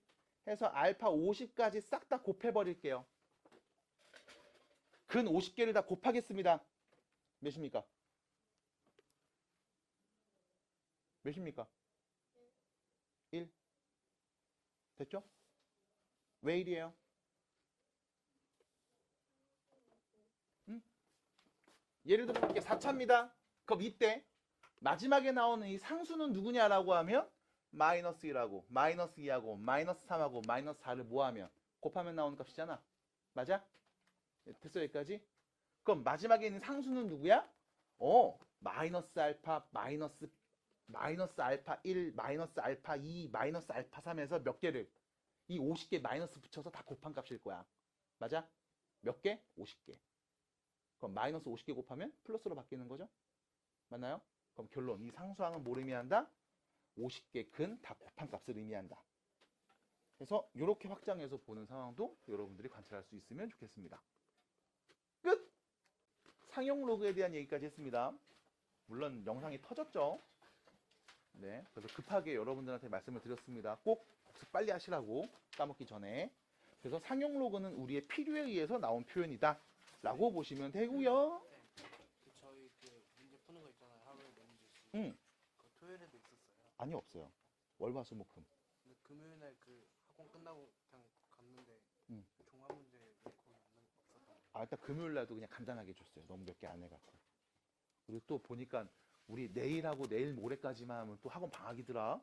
해서 알파 50까지 싹 다 곱해버릴게요. 근 50개를 다 곱하겠습니다. 몇입니까? 몇입니까? 1. 됐죠? 왜 1이에요? 예를 들어 볼게 4차입니다. 그럼 이때 마지막에 나오는 이 상수는 누구냐라고 하면 마이너스 1하고 마이너스 2하고 마이너스 3하고 마이너스 4를 뭐하면 곱하면 나오는 값이잖아. 맞아? 됐어 여기까지? 그럼 마지막에 있는 상수는 누구야? 마이너스 알파 마이너스 알파 1 마이너스 알파 2 마이너스 알파 3에서 몇 개를 이 50개 마이너스 붙여서 다 곱한 값일 거야. 맞아? 몇 개? 50개. 그럼 마이너스 50개 곱하면 플러스로 바뀌는 거죠? 맞나요? 그럼 결론 이 상수항은 뭘 의미한다? 50개 근 다 곱한 값을 의미한다. 그래서 이렇게 확장해서 보는 상황도 여러분들이 관찰할 수 있으면 좋겠습니다. 끝! 상용 로그에 대한 얘기까지 했습니다. 물론 영상이 터졌죠? 네, 그래서 급하게 여러분들한테 말씀을 드렸습니다. 꼭 복습 빨리 하시라고 까먹기 전에. 그래서 상용 로그는 우리의 필요에 의해서 나온 표현이다 라고 보시면 되고요. 네. 저희 문제 푸는 거 있잖아요. 하루에 문제씩. 응. 그 토요일에도 있었어요. 아니 없어요. 월화수목금. 근데 금요일 날 학원 끝나고 그냥 갔는데 응. 종합 문제 왜 거기 없었던 거예요? 일단 금요일 날도 그냥 간단하게 줬어요. 너무 몇 개 안 해갖고. 그리고 또 보니까 우리 내일하고 내일 모레까지만 하면 또 학원 방학이더라.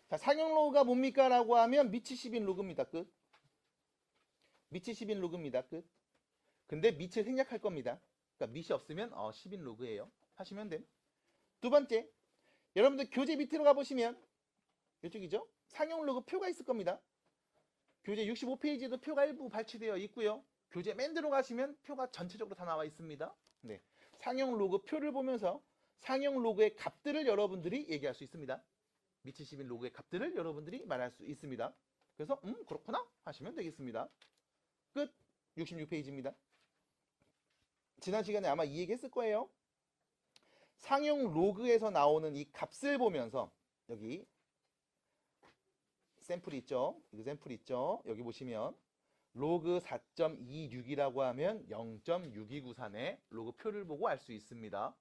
자, 상용 로그가 뭡니까? 라고 하면 미치 10인 로그입니다. 끝. 미치 10인 로그입니다. 끝. 근데 미치 생략할 겁니다. 그러니까 밑이 없으면 10인 로그예요. 하시면 됨. 두 번째, 여러분들 교재 밑으로 가보시면 이쪽이죠? 상용 로그 표가 있을 겁니다. 교재 65페이지에도 표가 일부 발췌되어 있고요. 교재 맨 들어가시면 표가 전체적으로 다 나와 있습니다. 네, 상용 로그 표를 보면서 상용 로그의 값들을 여러분들이 얘기할 수 있습니다. 미치 10인 로그의 값들을 여러분들이 말할 수 있습니다. 그래서 그렇구나 하시면 되겠습니다. 끝. 66페이지입니다. 지난 시간에 아마 이 얘기 했을 거예요. 상용 로그에서 나오는 이 값을 보면서 여기 샘플이 있죠. 이거 샘플 있죠. 여기 보시면 로그 4.26이라고 하면 0.6294의 로그 표를 보고 알 수 있습니다.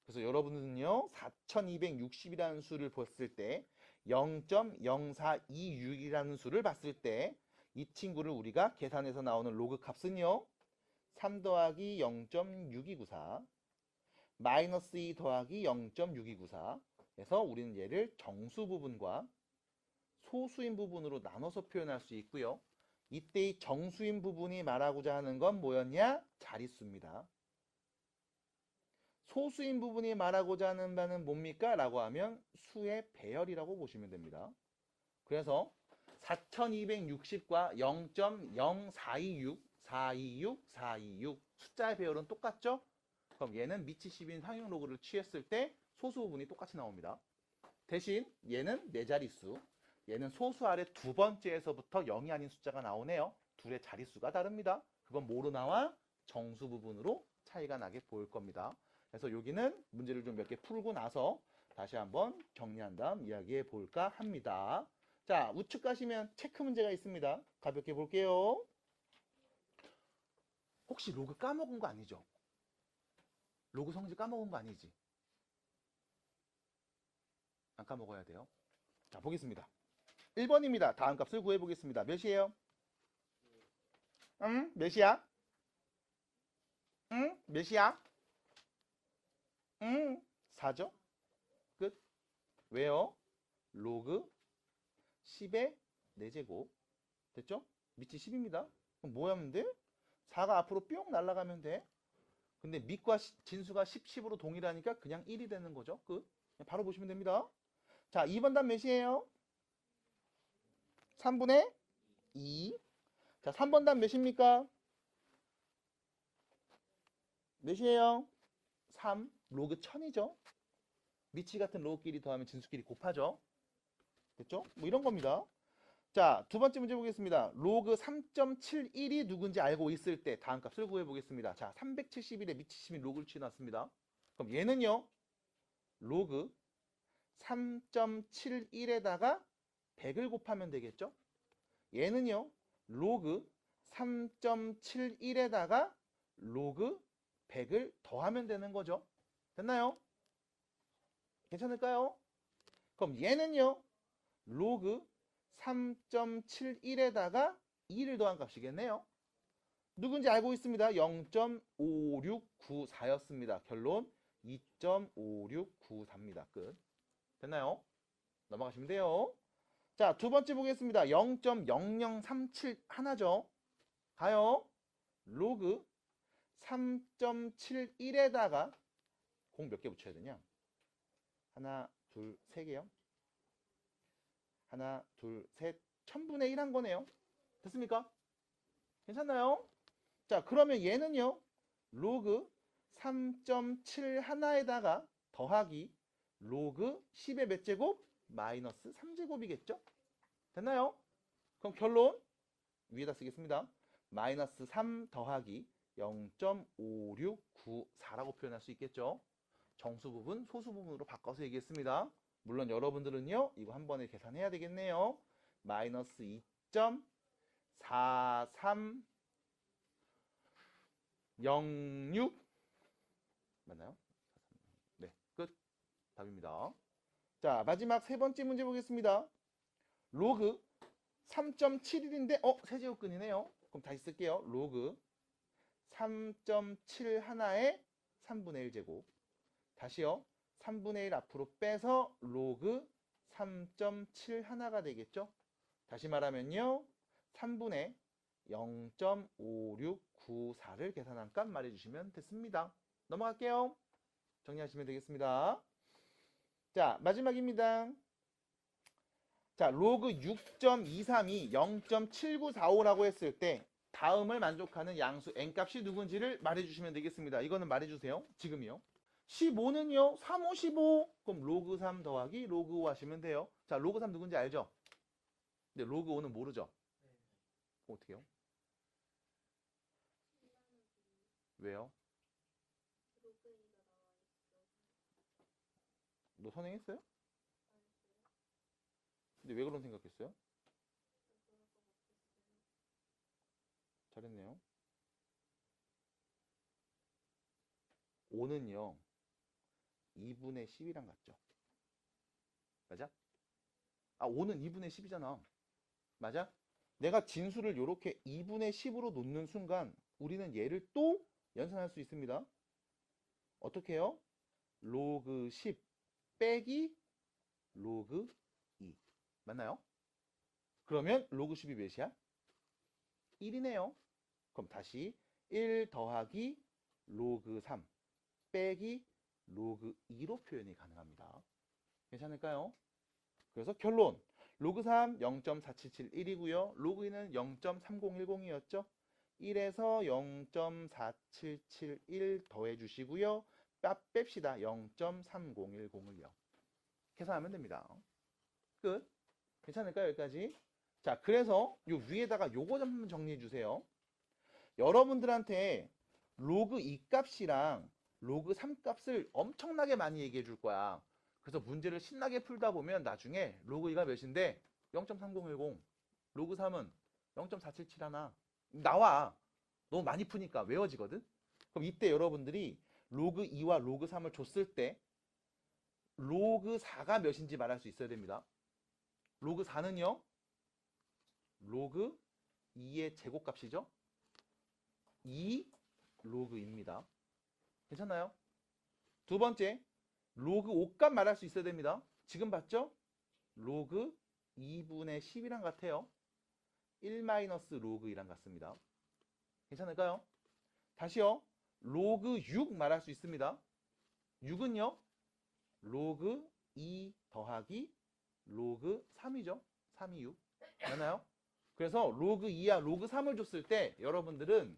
그래서 여러분은요 4260이라는 수를 봤을 때 0.0426이라는 수를 봤을 때 이 친구를 우리가 계산해서 나오는 로그 값은요 3 더하기 0.6294 마이너스 2 더하기 0.6294 해서 우리는 얘를 정수 부분과 소수인 부분으로 나눠서 표현할 수 있고요. 이때 이 정수인 부분이 말하고자 하는 건 뭐였냐? 자릿수입니다. 소수인 부분이 말하고자 하는 바는 뭡니까? 라고 하면 수의 배열이라고 보시면 됩니다. 그래서 4260과 0.0426, 426, 426 숫자의 배열은 똑같죠? 그럼 얘는 미치 10인 상용 로그를 취했을 때 소수 부분이 똑같이 나옵니다. 대신 얘는 네 자릿수, 얘는 소수 아래 두 번째에서부터 0이 아닌 숫자가 나오네요. 둘의 자릿수가 다릅니다. 그건 뭐로 나와? 정수 부분으로 차이가 나게 보일 겁니다. 그래서 여기는 문제를 좀 몇 개 풀고 나서 다시 한번 정리한 다음 이야기해 볼까 합니다. 자, 우측 가시면 체크 문제가 있습니다. 가볍게 볼게요. 혹시 로그 까먹은 거 아니죠? 로그 성질 까먹은 거 아니지? 안 까먹어야 돼요. 자, 보겠습니다. 1번입니다. 다음 값을 구해보겠습니다. 몇이에요? 응? 몇이야? 응? 몇이야? 응? 4죠? 끝. 왜요? 로그 10의 4제곱. 됐죠? 밑이 10입니다. 그럼 뭐 하면 돼? 4가 앞으로 뿅 날아가면 돼. 근데 밑과 진수가 10, 10으로 동일하니까 그냥 1이 되는 거죠. 끝. 그냥 바로 보시면 됩니다. 자, 2번 답 몇이에요? 3분의 2. 자, 3번 답 몇입니까? 몇이에요? 3. 로그 1000이죠. 미치 같은 로그끼리 더하면 진수끼리 곱하죠. 됐죠? 뭐 이런 겁니다. 자, 두 번째 문제 보겠습니다. 로그 3.71이 누군지 알고 있을 때 다음 값을 구해보겠습니다. 자, 371에 미치 10인 로그를 취해놨습니다. 그럼 얘는요, 로그 3.71에다가 100을 곱하면 되겠죠? 얘는요, 로그 3.71에다가 로그 100을 더하면 되는 거죠. 됐나요? 괜찮을까요? 그럼 얘는요, 로그 3.71에다가 2를 더한 값이겠네요. 누군지 알고 있습니다. 0.5694였습니다. 결론 2.5694입니다. 끝. 됐나요? 넘어가시면 돼요. 자, 두 번째 보겠습니다. 0.0037 하나죠. 가요. 로그 3.71에다가 공 몇 개 붙여야 되냐? 하나, 둘, 세 개요. 하나, 둘, 셋. 1000분의 1 한 거네요. 됐습니까? 괜찮나요? 자, 그러면 얘는요. 로그 3.7 하나에다가 더하기 로그 10의 몇 제곱? 마이너스 3제곱이겠죠? 됐나요? 그럼 결론 위에다 쓰겠습니다. 마이너스 3 더하기 0.5694라고 표현할 수 있겠죠? 정수 부분, 소수 부분으로 바꿔서 얘기했습니다. 물론 여러분들은요, 이거 한 번에 계산해야 되겠네요. 마이너스 2.4306 맞나요? 네, 끝. 답입니다. 자, 마지막 세 번째 문제 보겠습니다. 로그 3.71인데, 세제곱근이네요. 그럼 다시 쓸게요. 로그 3.7 하나에 3분의 1제곱. 다시요. 3분의 1 앞으로 빼서 로그 3.7 하나가 되겠죠? 다시 말하면요. 3분의 0.5694를 계산한 값 말해주시면 됐습니다. 넘어갈게요. 정리하시면 되겠습니다. 자, 마지막입니다. 자, 로그 6.232, 0.7945라고 했을 때 다음을 만족하는 양수 n값이 누군지를 말해주시면 되겠습니다. 이거는 말해주세요. 지금이요. 15는요. 3, 5, 15. 그럼 로그 3 더하기 로그 5 하시면 돼요. 자, 로그 3 누군지 알죠? 근데 로그 5는 모르죠? 어떻게 해요? 왜요? 너 선행했어요? 근데 왜 그런 생각했어요? 잘했네요. 5는요. 2분의 10이랑 같죠? 맞아? 5는 2분의 10이잖아. 맞아? 내가 진수를 이렇게 2분의 10으로 놓는 순간 우리는 얘를 또 연산할 수 있습니다. 어떻게 해요? 로그 10 빼기 로그 2. 맞나요? 그러면 로그 10이 몇이야? 1이네요. 그럼 다시 1 더하기 로그 3 빼기 로그 2로 표현이 가능합니다. 괜찮을까요? 그래서 결론 로그 3 0.4771이고요. 로그 2는 0.3010이었죠. 1에서 0.4771 더해 주시고요. 뺍시다. 0.3010을요. 계산하면 됩니다. 끝. 괜찮을까요? 여기까지. 자, 그래서 요 위에다가 요거 좀 한번 정리해 주세요. 여러분들한테 로그 2 값이랑 로그 3 값을 엄청나게 많이 얘기해 줄 거야. 그래서 문제를 신나게 풀다 보면 나중에 로그 2가 몇인데 0.3010, 로그 3은 0.4771 나와. 너무 많이 푸니까 외워지거든. 그럼 이때 여러분들이 로그 2와 로그 3을 줬을 때 로그 4가 몇인지 말할 수 있어야 됩니다. 로그 4는요. 로그 2의 제곱값이죠. 2 로그입니다. 괜찮나요? 두 번째, 로그 5값 말할 수 있어야 됩니다. 지금 봤죠? 로그 2분의 10이랑 같아요. 1 마이너스 로그 2랑 같습니다. 괜찮을까요? 다시요. 로그 6 말할 수 있습니다. 6은요. 로그 2 더하기 로그 3이죠. 3이 6. 맞나요? 그래서 로그 2와 로그 3을 줬을 때 여러분들은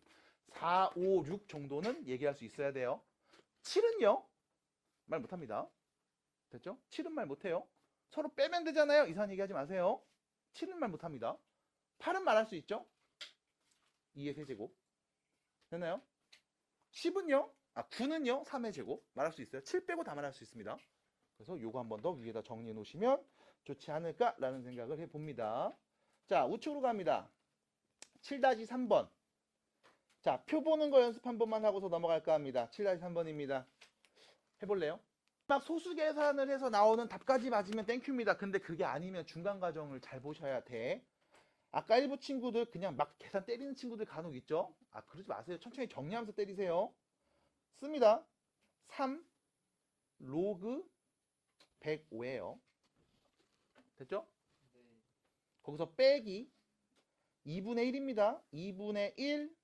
4, 5, 6 정도는 얘기할 수 있어야 돼요. 7은요? 말 못합니다. 됐죠? 7은 말 못해요. 서로 빼면 되잖아요. 이상한 얘기하지 마세요. 7은 말 못합니다. 8은 말할 수 있죠? 2의 세제곱. 됐나요? 10은요? 9는요? 3의 제곱. 말할 수 있어요. 7 빼고 다 말할 수 있습니다. 그래서 요거 한 번 더 위에다 정리해 놓으시면 좋지 않을까라는 생각을 해봅니다. 자, 우측으로 갑니다. 7-3번. 자, 표 보는 거 연습 한 번만 하고서 넘어갈까 합니다. 7-3번입니다. 해볼래요? 막 소수 계산을 해서 나오는 답까지 맞으면 땡큐입니다. 근데 그게 아니면 중간 과정을 잘 보셔야 돼. 아까 일부 친구들 그냥 막 계산 때리는 친구들 간혹 있죠? 그러지 마세요. 천천히 정리하면서 때리세요. 씁니다. 3 로그 105예요. 됐죠? 네. 거기서 빼기 2분의 1입니다. 2분의 1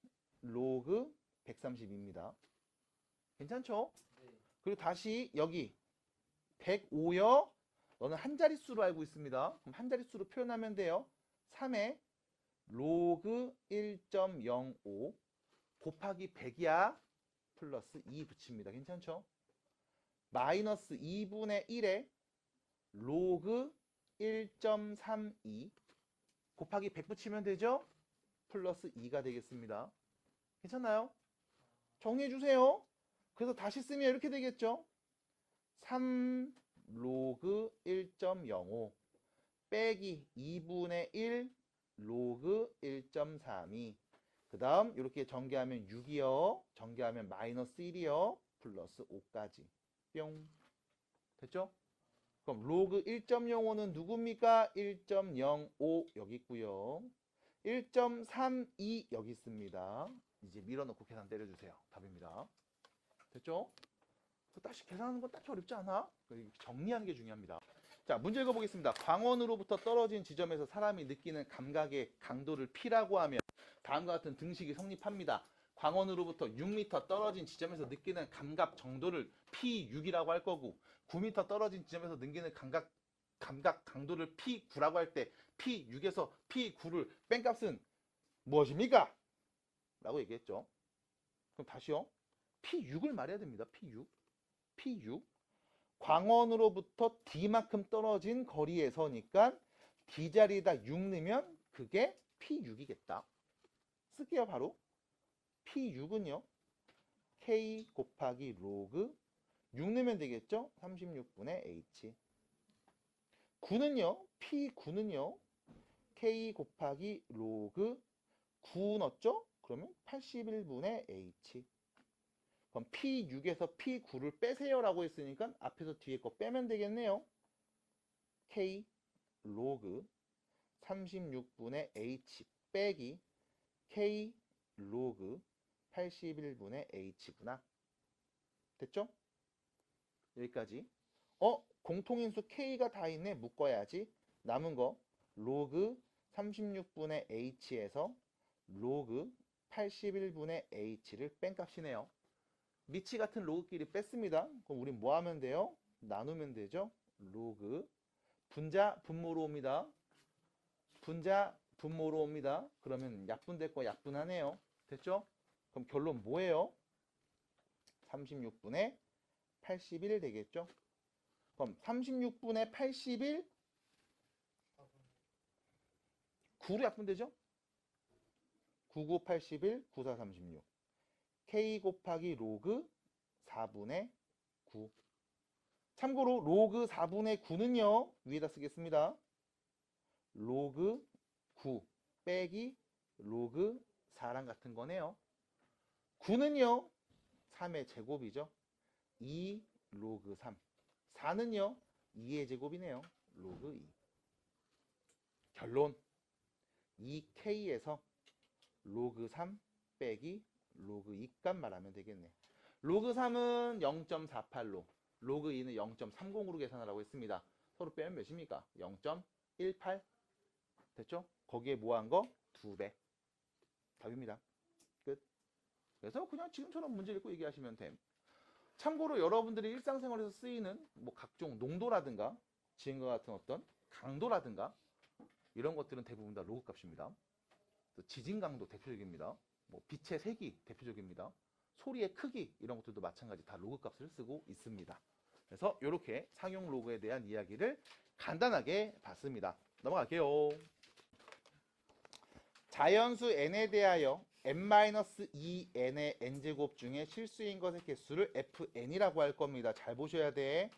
로그 132입니다. 괜찮죠? 네. 그리고 다시 여기 105요. 너는 한 자릿수로 알고 있습니다. 그럼 한 자릿수로 표현하면 돼요. 3에 로그 1.05 곱하기 100이야. 플러스 2 붙입니다. 괜찮죠? 마이너스 2분의 1에 로그 1.32 곱하기 100 붙이면 되죠? 플러스 2가 되겠습니다. 괜찮나요? 정리해 주세요. 그래서 다시 쓰면 이렇게 되겠죠? 3 로그 1.05 빼기 2분의 1 로그 1.32 그 다음 이렇게 전개하면 6이요. 전개하면 마이너스 1이요. 플러스 5까지 뿅. 됐죠? 그럼 로그 1.05는 누굽니까? 1.05 여기 있고요. 1.32 여기 있습니다. 이제 밀어넣고 계산 때려주세요. 답입니다. 됐죠? 다시 계산하는 건 딱히 어렵지 않아? 정리하는 게 중요합니다. 자, 문제 읽어보겠습니다. 광원으로부터 떨어진 지점에서 사람이 느끼는 감각의 강도를 P라고 하면 다음과 같은 등식이 성립합니다. 광원으로부터 6m 떨어진 지점에서 느끼는 감각 정도를 P6이라고 할 거고 9m 떨어진 지점에서 느끼는 감각 강도를 P9라고 할 때 P6에서 P9를 뺀 값은 무엇입니까? 라고 얘기했죠. 그럼 다시요. P6을 말해야 됩니다. P6. 광원으로부터 D만큼 떨어진 거리에서니까 D자리에다 6 넣으면 그게 P6이겠다. 쓸게요. 바로. P6은요. K 곱하기 로그 6 넣으면 되겠죠? 36분의 H. 9는요. P9는요. K 곱하기 로그 9 넣었죠? 그러면 81분의 H. 그럼 P6에서 P9를 빼세요 라고 했으니까 앞에서 뒤에 거 빼면 되겠네요. K 로그 36분의 H 빼기 K 로그 81분의 H구나. 됐죠? 여기까지. 공통인수 K가 다 있네. 묶어야지. 남은 거 로그 36분의 H에서 로그 81분의 H를 뺀 값이네요. 미치 같은 로그끼리 뺐습니다. 그럼 우린 뭐 하면 돼요? 나누면 되죠. 로그 분자 분모로 옵니다. 분자 분모로 옵니다. 그러면 약분될 거 약분하네요. 됐죠? 그럼 결론 뭐예요? 36분의 81 되겠죠? 그럼 36분의 81 9로 약분되죠? 99, 81, 94, 36 K 곱하기 로그 4분의 9 참고로 로그 4분의 9는요 위에다 쓰겠습니다. 로그 9 빼기 로그 4랑 같은 거네요. 9는요 3의 제곱이죠. 2 로그 3 4는요 2의 제곱이네요. 로그 2 결론 2K에서 로그 3 빼기 로그 2값 말하면 되겠네. 로그 3은 0.48로 로그 2는 0.30으로 계산하라고 했습니다. 서로 빼면 몇입니까? 0.18 됐죠? 거기에 뭐한 거? 2배 답입니다. 끝. 그래서 그냥 지금처럼 문제 읽고 얘기하시면 됨. 참고로 여러분들이 일상생활에서 쓰이는 뭐 각종 농도라든가 지금과 같은 어떤 강도라든가 이런 것들은 대부분 다 로그 값입니다. 또 지진 강도 대표적입니다. 뭐 빛의 색이 대표적입니다. 소리의 크기 이런 것들도 마찬가지 다 로그 값을 쓰고 있습니다. 그래서 이렇게 상용 로그에 대한 이야기를 간단하게 봤습니다. 넘어갈게요. 자연수 n에 대하여 n-2n의 n제곱 중에 실수인 것의 개수를 fn이라고 할 겁니다. 잘 보셔야 돼.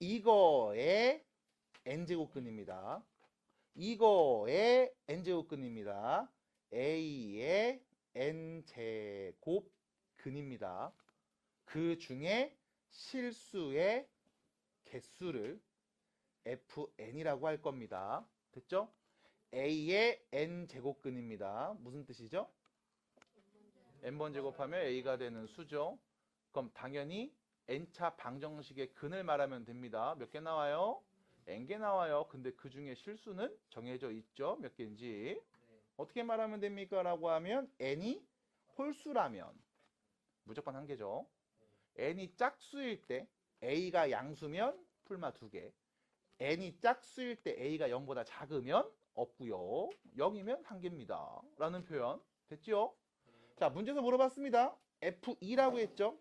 이거의 n제곱근입니다. 이거의 n제곱근입니다. a의 n제곱근입니다. 그 중에 실수의 개수를 fn이라고 할 겁니다. 됐죠? a의 n제곱근입니다. 무슨 뜻이죠? n번 제곱하면 a가 되는 수죠. 그럼 당연히 n차 방정식의 근을 말하면 됩니다. 몇 개 나와요? n개 나와요. 근데 그 중에 실수는 정해져 있죠. 몇 개인지. 어떻게 말하면 됩니까? 라고 하면 n이 홀수라면 무조건 한 개죠. n이 짝수일 때 a가 양수면 풀마 2개. n이 짝수일 때 a가 0보다 작으면 없고요. 0이면 한 개입니다. 라는 표현. 됐죠? 자, 문제에서 물어봤습니다. F2라고 했죠?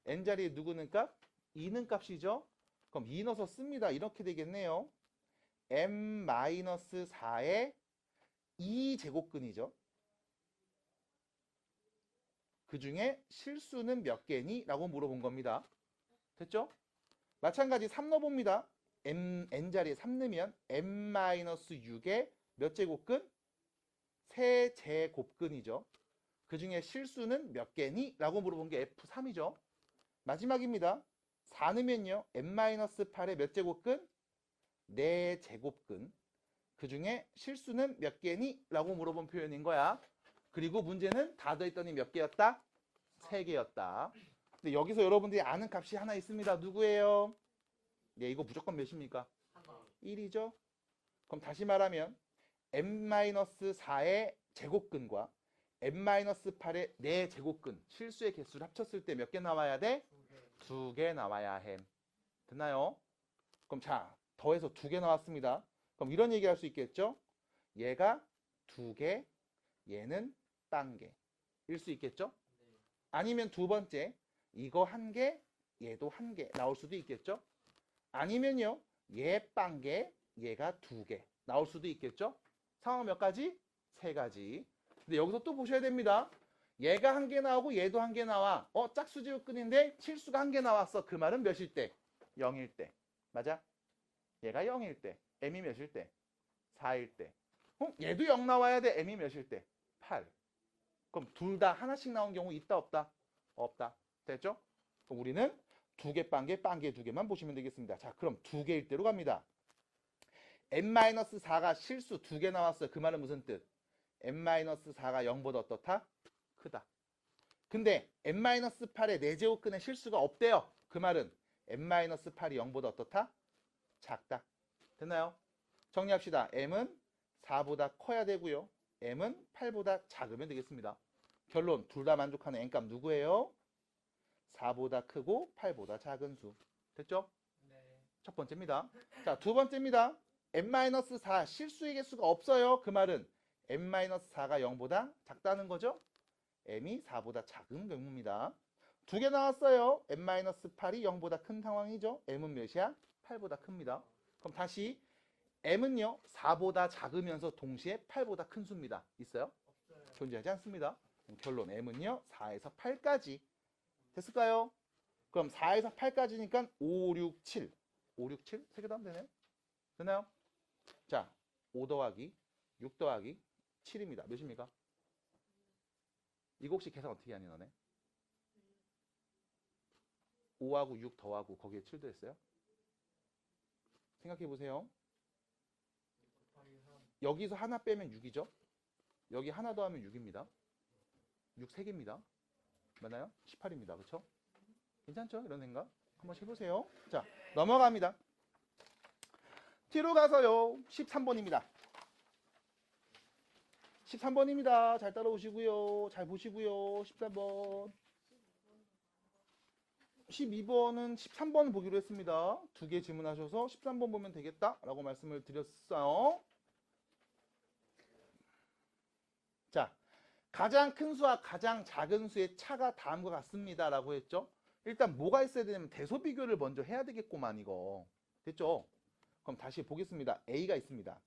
n자리에 누구는 값? 2는 값이죠? 그럼 2 넣어서 씁니다. 이렇게 되겠네요. m-4의 2제곱근이죠. 그 중에 실수는 몇 개니? 라고 물어본 겁니다. 됐죠? 마찬가지 3 넣어봅니다. n자리에 3 넣으면 m-6의 몇 제곱근? 3제곱근이죠. 그 중에 실수는 몇 개니? 라고 물어본 게 F3이죠. 마지막입니다. 4 넣으면요. n-8의 몇 제곱근? 4제곱근. 그 중에 실수는 몇 개니? 라고 물어본 표현인 거야. 그리고 문제는 다 더했더니 몇 개였다? 3개였다. 근데 여기서 여러분들이 아는 값이 하나 있습니다. 누구예요? 네, 이거 무조건 몇입니까? 1이죠. 그럼 다시 말하면 n-4의 제곱근과 n-8의 4제곱근 실수의 개수를 합쳤을 때 몇 개 나와야 돼? 2개 나와야 해. 됐나요? 그럼 자, 더해서 2개 나왔습니다. 그럼 이런 얘기 할 수 있겠죠? 얘가 2개, 얘는 빵개 일 수 있겠죠? 아니면 두 번째, 이거 1개, 얘도 1개 나올 수도 있겠죠? 아니면요, 얘 빵개, 얘가 2개 나올 수도 있겠죠? 상황 몇 가지? 3가지. 근데 여기서 또 보셔야 됩니다. 얘가 1개 나오고 얘도 1개 나와. 짝수제곱근인데 실수가 1개 나왔어. 그 말은 몇일 때? 0일 때. 맞아? 얘가 0일 때. m이 몇일 때? 4일 때. 얘도 0 나와야 돼. m이 몇일 때? 8. 그럼 둘 다 하나씩 나온 경우 있다 없다? 없다. 됐죠? 그럼 우리는 2개 빵개, 빵개 2개만 보시면 되겠습니다. 자, 그럼 2개일 대로 갑니다. n-4가 실수 2개 나왔어요. 그 말은 무슨 뜻? n-4가 0보다 어떻다? 크다. 근데 n-8의 4제곱근의 실수가 없대요. 그 말은 n-8이 0보다 어떻다? 작다. 됐나요? 정리합시다. m은 4보다 커야 되고요. m은 8보다 작으면 되겠습니다. 결론, 둘 다 만족하는 n값 누구예요? 4보다 크고 8보다 작은 수. 됐죠? 네. 첫 번째입니다. 자, 두 번째입니다. n-4 실수의 개수가 없어요. 그 말은 n-4가 0보다 작다는 거죠. m이 4보다 작은 경우입니다. 두 개 나왔어요. n-8이 0보다 큰 상황이죠. m은 몇이야? 8보다 큽니다. 그럼 다시 m은요 4보다 작으면서 동시에 8보다 큰 수입니다. 있어요? 존재하지 않습니다. 결론 m은요 4에서 8까지 됐을까요? 그럼 4에서 8까지니까 5, 6, 7 5, 6, 7? 3개 더 하면 되네요. 되나요? 자, 5 더하기 6 더하기 7입니다. 몇입니까? 이거 혹시 계산 어떻게 하니 너네? 5하고 6 더하고 거기에 7도 했어요? 생각해 보세요. 여기서 하나 빼면 6이죠? 여기 하나 더하면 6입니다. 6 3개입니다. 맞나요? 18입니다. 그렇죠? 괜찮죠? 이런 생각 한번 해보세요. 자, 넘어갑니다. 뒤로 가서요. 13번입니다. 13번입니다. 잘 따라오시고요. 잘 보시고요. 13번. 12번은 13번 보기로 했습니다. 두 개 질문하셔서 13번 보면 되겠다라고 말씀을 드렸어요. 자, 가장 큰 수와 가장 작은 수의 차가 다음과 같습니다라고 했죠. 일단 뭐가 있어야 되냐면 대소 비교를 먼저 해야 되겠구만 이거. 됐죠? 그럼 다시 보겠습니다. A가 있습니다.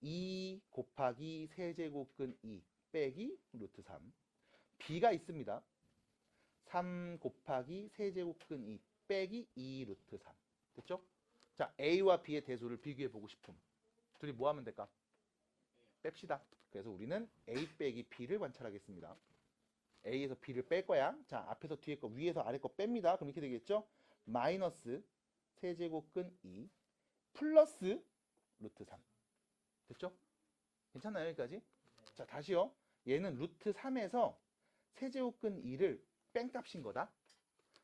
2 곱하기 세제곱근 2 빼기 루트 3. B가 있습니다. 3 곱하기 세제곱근 2 빼기 2 루트 3. 됐죠? 자, A와 B의 대소를 비교해 보고 싶음. 둘이 뭐 하면 될까? 뺍시다. 그래서 우리는 A 빼기 B를 관찰하겠습니다. A에서 B를 뺄 거야. 자, 앞에서 뒤에 거, 위에서 아래 거 뺍니다. 그럼 이렇게 되겠죠? 마이너스 세제곱근 2 플러스 루트 3. 됐죠? 괜찮나요? 여기까지? 자, 다시요. 얘는 루트 3에서 세제곱근 2를 뺀값인 거다.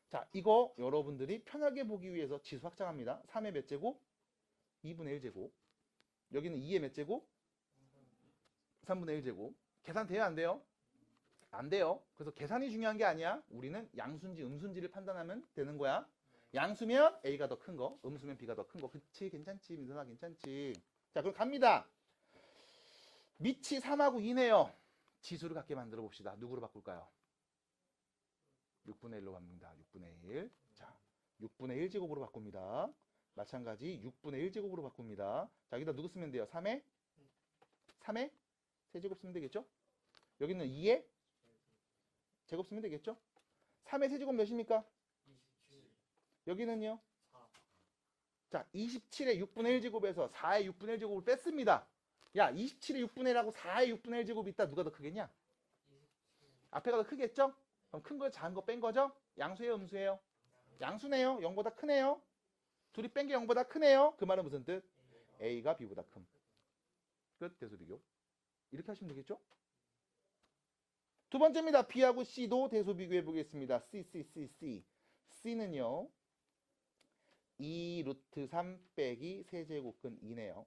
자, 이거 여러분들이 편하게 보기 위해서 지수 확장합니다. 3의 몇 제곱? 2분의 1제곱. 여기는 2의 몇 제곱? 3분의 1제곱. 계산 돼요? 안 돼요? 안 돼요. 그래서 계산이 중요한 게 아니야. 우리는 양수인지 음수인지를 판단하면 되는 거야. 양수면 A가 더 큰 거, 음수면 B가 더 큰 거. 그치? 괜찮지? 민선아 괜찮지? 자, 그럼 갑니다. 밑이 3하고 2네요. 지수를 같게 만들어 봅시다. 누구로 바꿀까요? 6분의 1로 갑니다. 6분의 1. 자, 6분의 1제곱으로 바꿉니다. 마찬가지 6분의 1제곱으로 바꿉니다. 자, 여기다 누구 쓰면 돼요? 3에? 3에? 세제곱 쓰면 되겠죠? 여기는 2에? 제곱 쓰면 되겠죠? 3의 세제곱 몇입니까? 27. 여기는요? 4. 자, 27의 6분의 1제곱에서 4의 6분의 1제곱을 뺐습니다. 야, 27의 6분의 1하고 4의 6분의 1제곱이 있다. 누가 더 크겠냐? 27. 앞에가 더 크겠죠? 그럼 큰 거 작은 거 뺀 거죠? 양수예요, 음수예요? 양수네요. 0보다 크네요. 둘이 뺀 게 0보다 크네요. 그 말은 무슨 뜻? A가 B보다 큼. 끝. 대수 비교. 이렇게 하시면 되겠죠? 두 번째입니다. B하고 C도 대소 비교해 보겠습니다. C. C는요. 2 루트 3 빼기 세제곱근 2네요.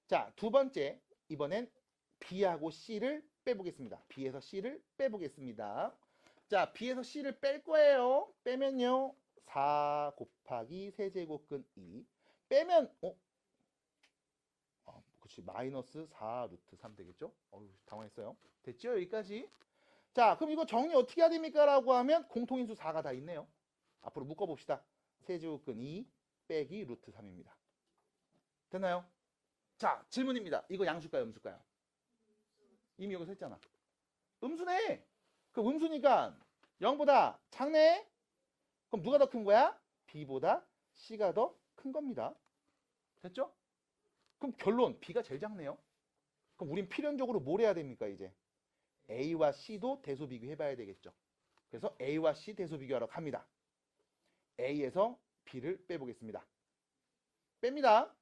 자, 두 번째. 이번엔 B하고 C를 빼보겠습니다. B에서 C를 빼보겠습니다. 자, B에서 C를 뺄 거예요. 빼면요. 4 곱하기 세제곱근 2. 빼면, 그렇지. 마이너스 4 루트 3 되겠죠? 당황했어요. 됐죠? 여기까지. 자, 그럼 이거 정리 어떻게 해야 됩니까? 라고 하면 공통인수 4가 다 있네요. 앞으로 묶어봅시다. 세제곱근 2 빼기 루트 3입니다. 됐나요? 자, 질문입니다. 이거 양수일까요? 음수일까요? 이미 여기서 했잖아. 음수네. 그럼 음수니까 0보다 작네. 그럼 누가 더 큰 거야? B보다 C가 더 큰 겁니다. 됐죠? 그럼 결론 B가 제일 작네요. 그럼 우린 필연적으로 뭘 해야 됩니까? 이제 A와 C도 대소 비교해봐야 되겠죠. 그래서 A와 C 대소 비교하러 갑니다. A에서 B를 빼보겠습니다. 뺍니다.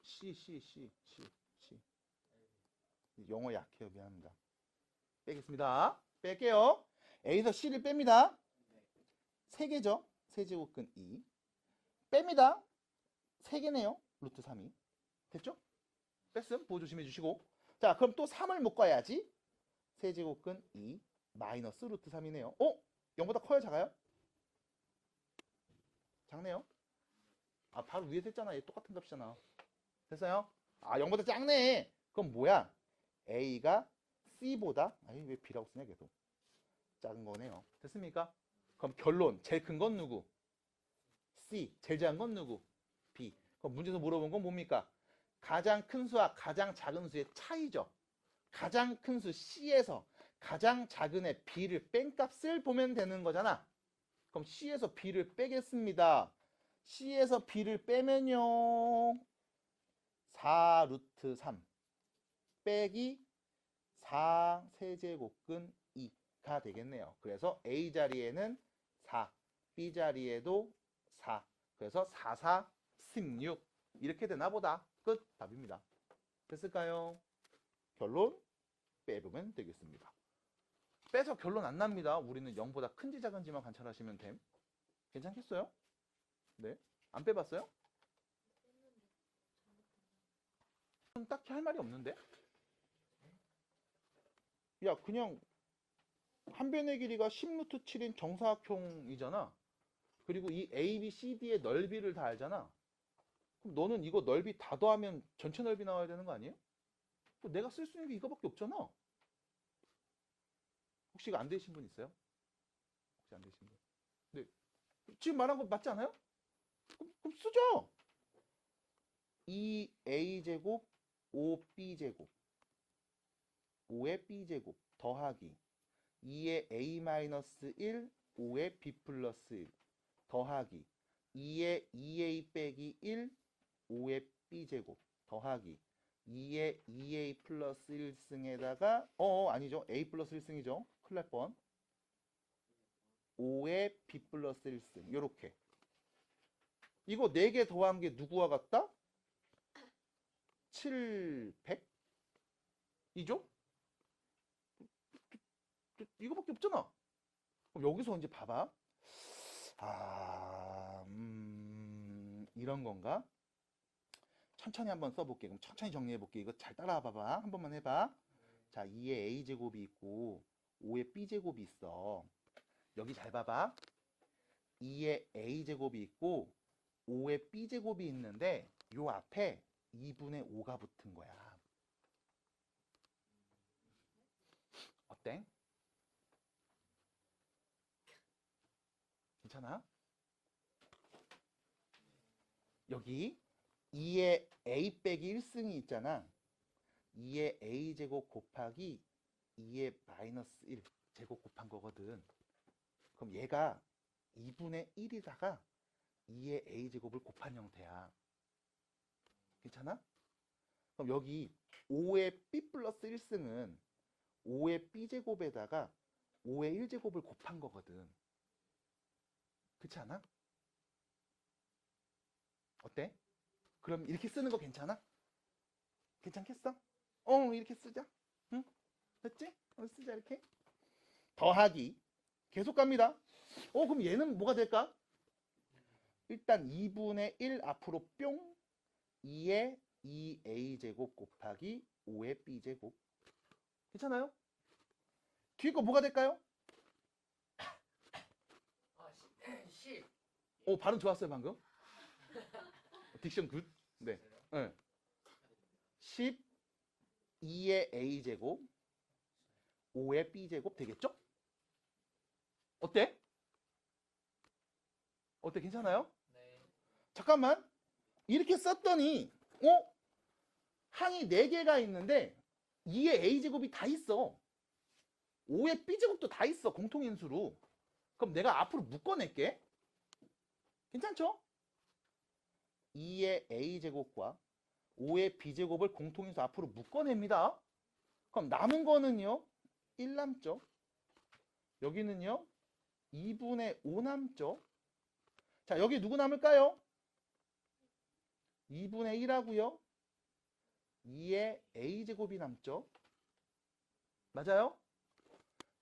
C. 영어 약해요. 미안합니다. 빼겠습니다. 뺄게요. A에서 C를 뺍니다. 3개죠. 세제곱근 2. 뺍니다. 3개네요. 루트 3이. 됐죠? 뺐음. 보호 조심해 주시고. 자, 그럼 또 3을 묶어야지. 세제곱근 2 마이너스 루트 3이네요. 0보다 커요? 작아요? 작네요. 아, 바로 위에 됐잖아. 얘 똑같은 값이잖아. 됐어요? 아, 0보다 작네. 그럼 뭐야? A가 C보다, 아니, 왜 B라고 쓰냐, 계속. 작은 거네요. 됐습니까? 그럼 결론. 제일 큰 건 누구? C. 제일 작은 건 누구? B. 그럼 문제에서 물어본 건 뭡니까? 가장 큰 수와 가장 작은 수의 차이죠. 가장 큰 수 C에서 가장 작은 애 B를 뺀 값을 보면 되는 거잖아. 그럼 C에서 B를 빼겠습니다. C에서 B를 빼면요. 4 루트 3 빼기 4 세제곱근 2가 되겠네요. 그래서 A 자리에는 4, B 자리에도 4. 그래서 4, 4, 16 이렇게 되나 보다. 끝. 답입니다. 됐을까요? 결론 빼보면 되겠습니다. 빼서 결론 안 납니다. 우리는 0보다 큰지 작은지만 관찰하시면 됨. 괜찮겠어요? 네. 안 빼봤어요? 딱히 할 말이 없는데? 야, 그냥 한 변의 길이가 10루트 7인 정사각형이잖아. 그리고 이 A, B, C, D의 넓이를 다 알잖아. 그럼 너는 이거 넓이 다 더하면 전체 넓이 나와야 되는 거 아니에요? 내가 쓸 수 있는 게 이거밖에 없잖아. 혹시 이거 안 되신 분 있어요? 혹시 안 되신 분? 네. 지금 말한 거 맞지 않아요? 그럼 쓰죠. 2a제곱 5b제곱 5의 b제곱 더하기 2의 a-1 5의 b 플러스 1 더하기 2의 2a 빼기 1 5의 b제곱 더하기 2의 2a 플러스 1승에다가 아니죠. a 플러스 1승이죠. 큰일 날 뻔. 5의 b 플러스 1승 요렇게. 이거 4개 더한 게 누구와 같다? 700? 이죠? 이거밖에 없잖아. 그럼 여기서 이제 봐봐. 이런 건가? 천천히 한번 써볼게. 그럼 천천히 정리해볼게. 이거 잘 따라와 봐봐. 한 번만 해봐. 자, 2의 a제곱이 있고 5의 b제곱이 있어. 여기 잘 봐봐. 2의 a제곱이 있고 5의 b제곱이 있는데 요 앞에 2분의 5가 붙은 거야. 어때? 괜찮아? 여기 2의 a 빼기 1승이 있잖아. 2의 a제곱 곱하기 2의 마이너스 1 제곱 곱한 거거든. 그럼 얘가 2분의 1이다가 2의 a제곱을 곱한 형태야. 괜찮아? 그럼 여기 5의 b 플러스 1승은 5의 b제곱에다가 5의 1제곱을 곱한 거거든. 그렇지 않아? 어때? 그럼 이렇게 쓰는 거 괜찮아? 괜찮겠어? 이렇게 쓰자. 응? 됐지? 쓰자 이렇게. 더하기. 계속 갑니다. 그럼 얘는 뭐가 될까? 일단 2분의 1 앞으로 뿅. 2의 2a제곱 곱하기 5의 b제곱. 괜찮아요? 뒤에 거 뭐가 될까요? 10. 발음 좋았어요 방금. 딕션 굿. 네. 10 2의 a제곱 5의 b제곱 되겠죠? 어때? 어때? 괜찮아요? 네. 잠깐만. 이렇게 썼더니 항이 4개가 있는데 2의 a제곱이 다 있어. 5의 b제곱도 다 있어. 공통인수로. 그럼 내가 앞으로 묶어낼게. 괜찮죠? 2의 a제곱과 5의 b제곱을 공통인수 앞으로 묶어냅니다. 그럼 남은 거는요. 1 남죠. 여기는요. 2분의 5 남죠. 자, 여기 누구 남을까요? 2분의 1하고요. 2의 a제곱이 남죠. 맞아요?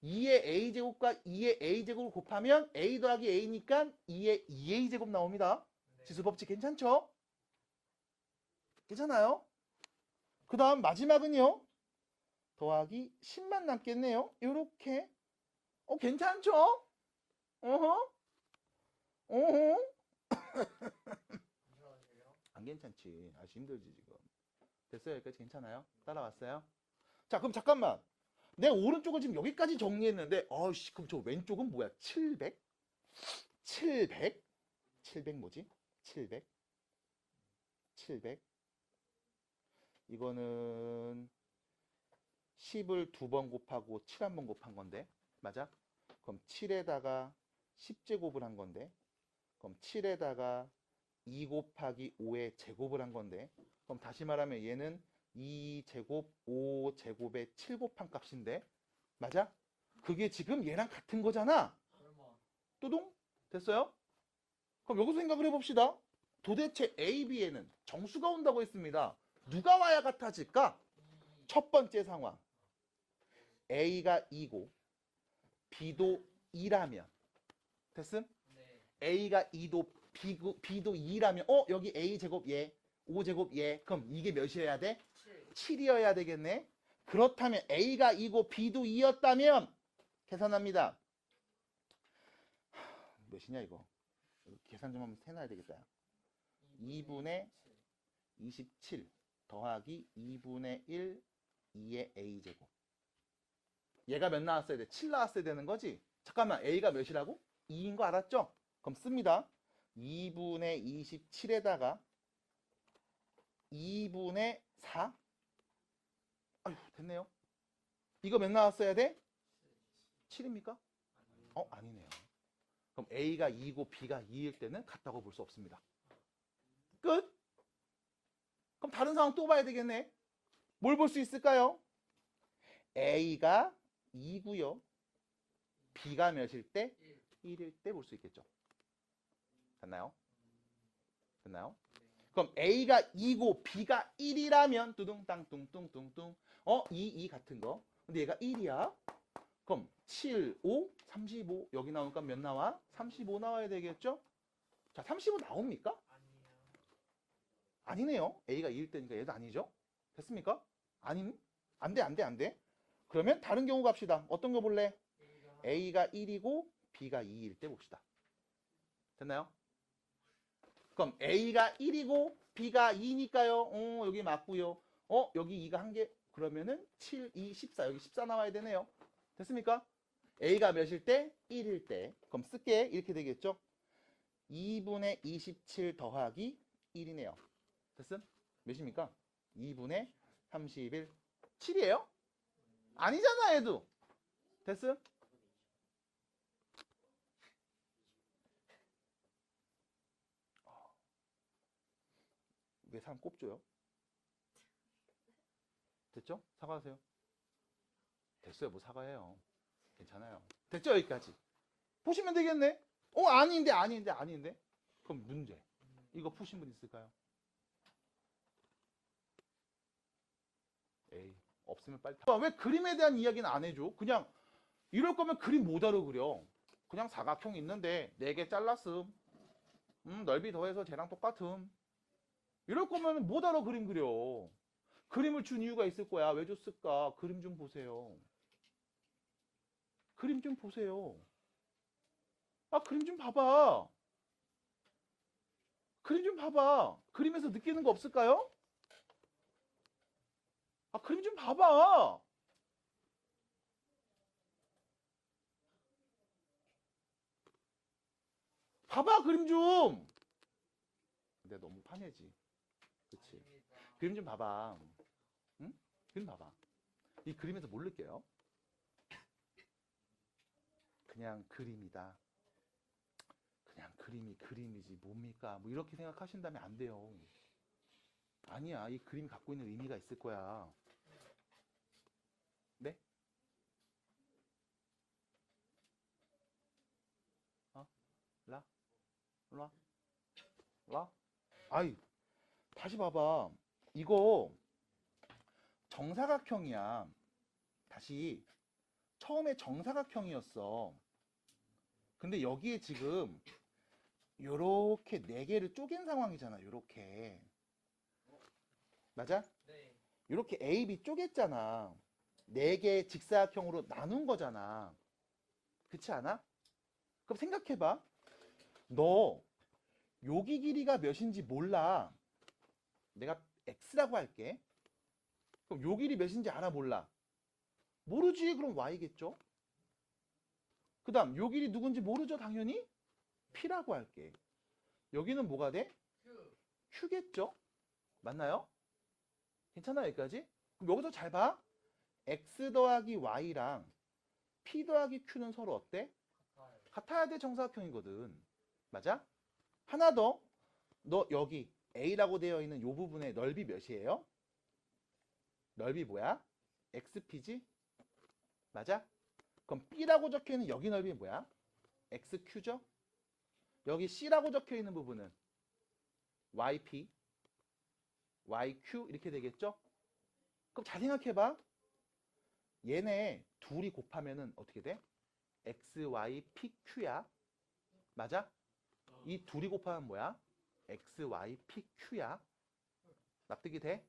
2의 a제곱과 2의 a제곱을 곱하면 a 더하기 a니까 2의 2a제곱 나옵니다. 네. 지수법칙 괜찮죠? 괜찮아요? 그 다음 마지막은요. 더하기 10만 남겠네요. 요렇게. 괜찮죠? 어허. 안 괜찮지. 아주 힘들지 지금. 됐어요? 여기까지 괜찮아요? 따라왔어요? 자, 그럼 잠깐만. 내 오른쪽은 지금 여기까지 정리했는데, 어이씨, 그럼 저 왼쪽은 뭐야? 700? 700? 700 뭐지? 700? 700? 이거는 10을 2번 곱하고 7 한 번 곱한 건데, 맞아? 그럼 7에다가 10제곱을 한 건데, 그럼 7에다가 2 곱하기 5의 제곱을 한 건데, 그럼 다시 말하면 얘는 2제곱 5제곱에 7 곱한 값인데, 맞아? 그게 지금 얘랑 같은 거잖아. 또동? 됐어요? 그럼 여기서 생각을 해봅시다. 도대체 A, B에는 정수가 온다고 했습니다. 누가 와야 같아질까? 첫 번째 상황. A가 2고 B도 2라면 됐음? A가 2도 B도 2라면 여기 A제곱 얘 5제곱 얘 그럼 이게 몇이어야 돼? 7이어야 되겠네. 그렇다면 A가 2고 B도 2였다면 계산합니다. 몇이냐 이거? 계산 좀 한번 해놔야 되겠다. 2분의 27 더하기 2분의 1 2의 A제곱. 얘가 몇 나왔어야 돼? 7 나왔어야 되는 거지? 잠깐만, A가 몇이라고? 2인 거 알았죠? 그럼 씁니다. 2분의 27에다가 2분의 4. 아휴, 됐네요. 이거 몇 나왔어야 돼? 7입니까? 아니네요. 그럼 A가 2고 B가 2일 때는 같다고 볼 수 없습니다. 끝? 그럼 다른 상황 또 봐야 되겠네. 뭘 볼 수 있을까요? A가 2고요. B가 몇일 때? 1일 때 볼 수 있겠죠. 됐나요? 됐나요? 그럼 A가 2고 B가 1이라면 뚜둥땅 뚱뚱뚱뚱 2 같은 거. 근데 얘가 1이야. 그럼 7, 5, 35 여기 나오니까 몇 나와? 35 나와야 되겠죠? 자, 35 나옵니까? 아니네요. A가 2일 때니까 얘도 아니죠? 됐습니까? 안 돼. 그러면 다른 경우 갑시다. 어떤 거 볼래? A가 1이고 B가 2일 때 봅시다. 됐나요? 그럼 A가 1이고 B가 2니까요. 여기 맞고요. 여기 2가 한 개. 그러면은 7, 2, 14. 여기 14 나와야 되네요. 됐습니까? A가 몇일 때? 1일 때. 그럼 쓸게. 이렇게 되겠죠? 2분의 27 더하기 1이네요. 됐음? 몇입니까? 2분의 31. 7이에요? 아니잖아, 얘도. 됐음? 왜 사람 꼽줘요? 됐죠? 사과하세요. 됐어요. 뭐 사과해요. 괜찮아요. 됐죠? 여기까지. 보시면 되겠네. 아닌데. 그럼 문제. 이거 푸신 분 있을까요? 에이, 없으면 빨리 왜 그림에 대한 이야기는 안 해줘? 그냥 이럴 거면 그림 뭐다로 그려. 그냥 사각형 있는데 4개 잘랐음. 넓이 더해서 쟤랑 똑같음. 이럴 거면 뭐다로 그림 그려. 그림을 준 이유가 있을 거야. 왜 줬을까? 그림 좀 보세요. 그림 좀 보세요. 그림 좀 봐봐. 그림 좀 봐봐. 그림에서 느끼는 거 없을까요? 그림 좀 봐봐. 봐봐, 그림 좀. 근데 너무 파내지. 그치? 그림 좀 봐봐. 응? 그림 봐봐. 이 그림에서 뭘 느껴요? 그냥 그림이다. 그냥 그림이 그림이지 뭡니까? 뭐 이렇게 생각하신다면 안 돼요. 아니야. 이 그림이 갖고 있는 의미가 있을 거야. 네? 라? 라? 라? 아이, 다시 봐봐. 이거 정사각형이야. 다시 처음에 정사각형이었어. 근데 여기에 지금 요렇게 4개를 쪼갠 상황이잖아. 요렇게. 맞아? 네. 요렇게 A, B 쪼갰잖아. 4개 직사각형으로 나눈 거잖아. 그렇지 않아? 그럼 생각해봐. 너 여기 길이가 몇인지 몰라. 내가 x라고 할게. 그럼 요 길이 몇인지 알아 몰라? 모르지. 그럼 y겠죠. 그 다음 요 길이 누군지 모르죠. 당연히 p라고 할게. 여기는 뭐가 돼? q겠죠. 맞나요? 괜찮아요 여기까지? 그럼 여기서 잘 봐. x 더하기 y랑 p 더하기 q는 서로 어때? 같아야 돼. 정사각형이거든. 맞아? 하나 더. 너 여기 a라고 되어 있는 요 부분의 넓이 몇이에요? 넓이 뭐야? xp지? 맞아? 그럼 b라고 적혀있는 여기 넓이 뭐야? xq죠? 여기 c라고 적혀있는 부분은 yp, yq 이렇게 되겠죠? 그럼 잘 생각해봐. 얘네 둘이 곱하면은 어떻게 돼? x, y, p, q야. 맞아? 이 둘이 곱하면 뭐야? x, y, p, q야. 납득이 돼?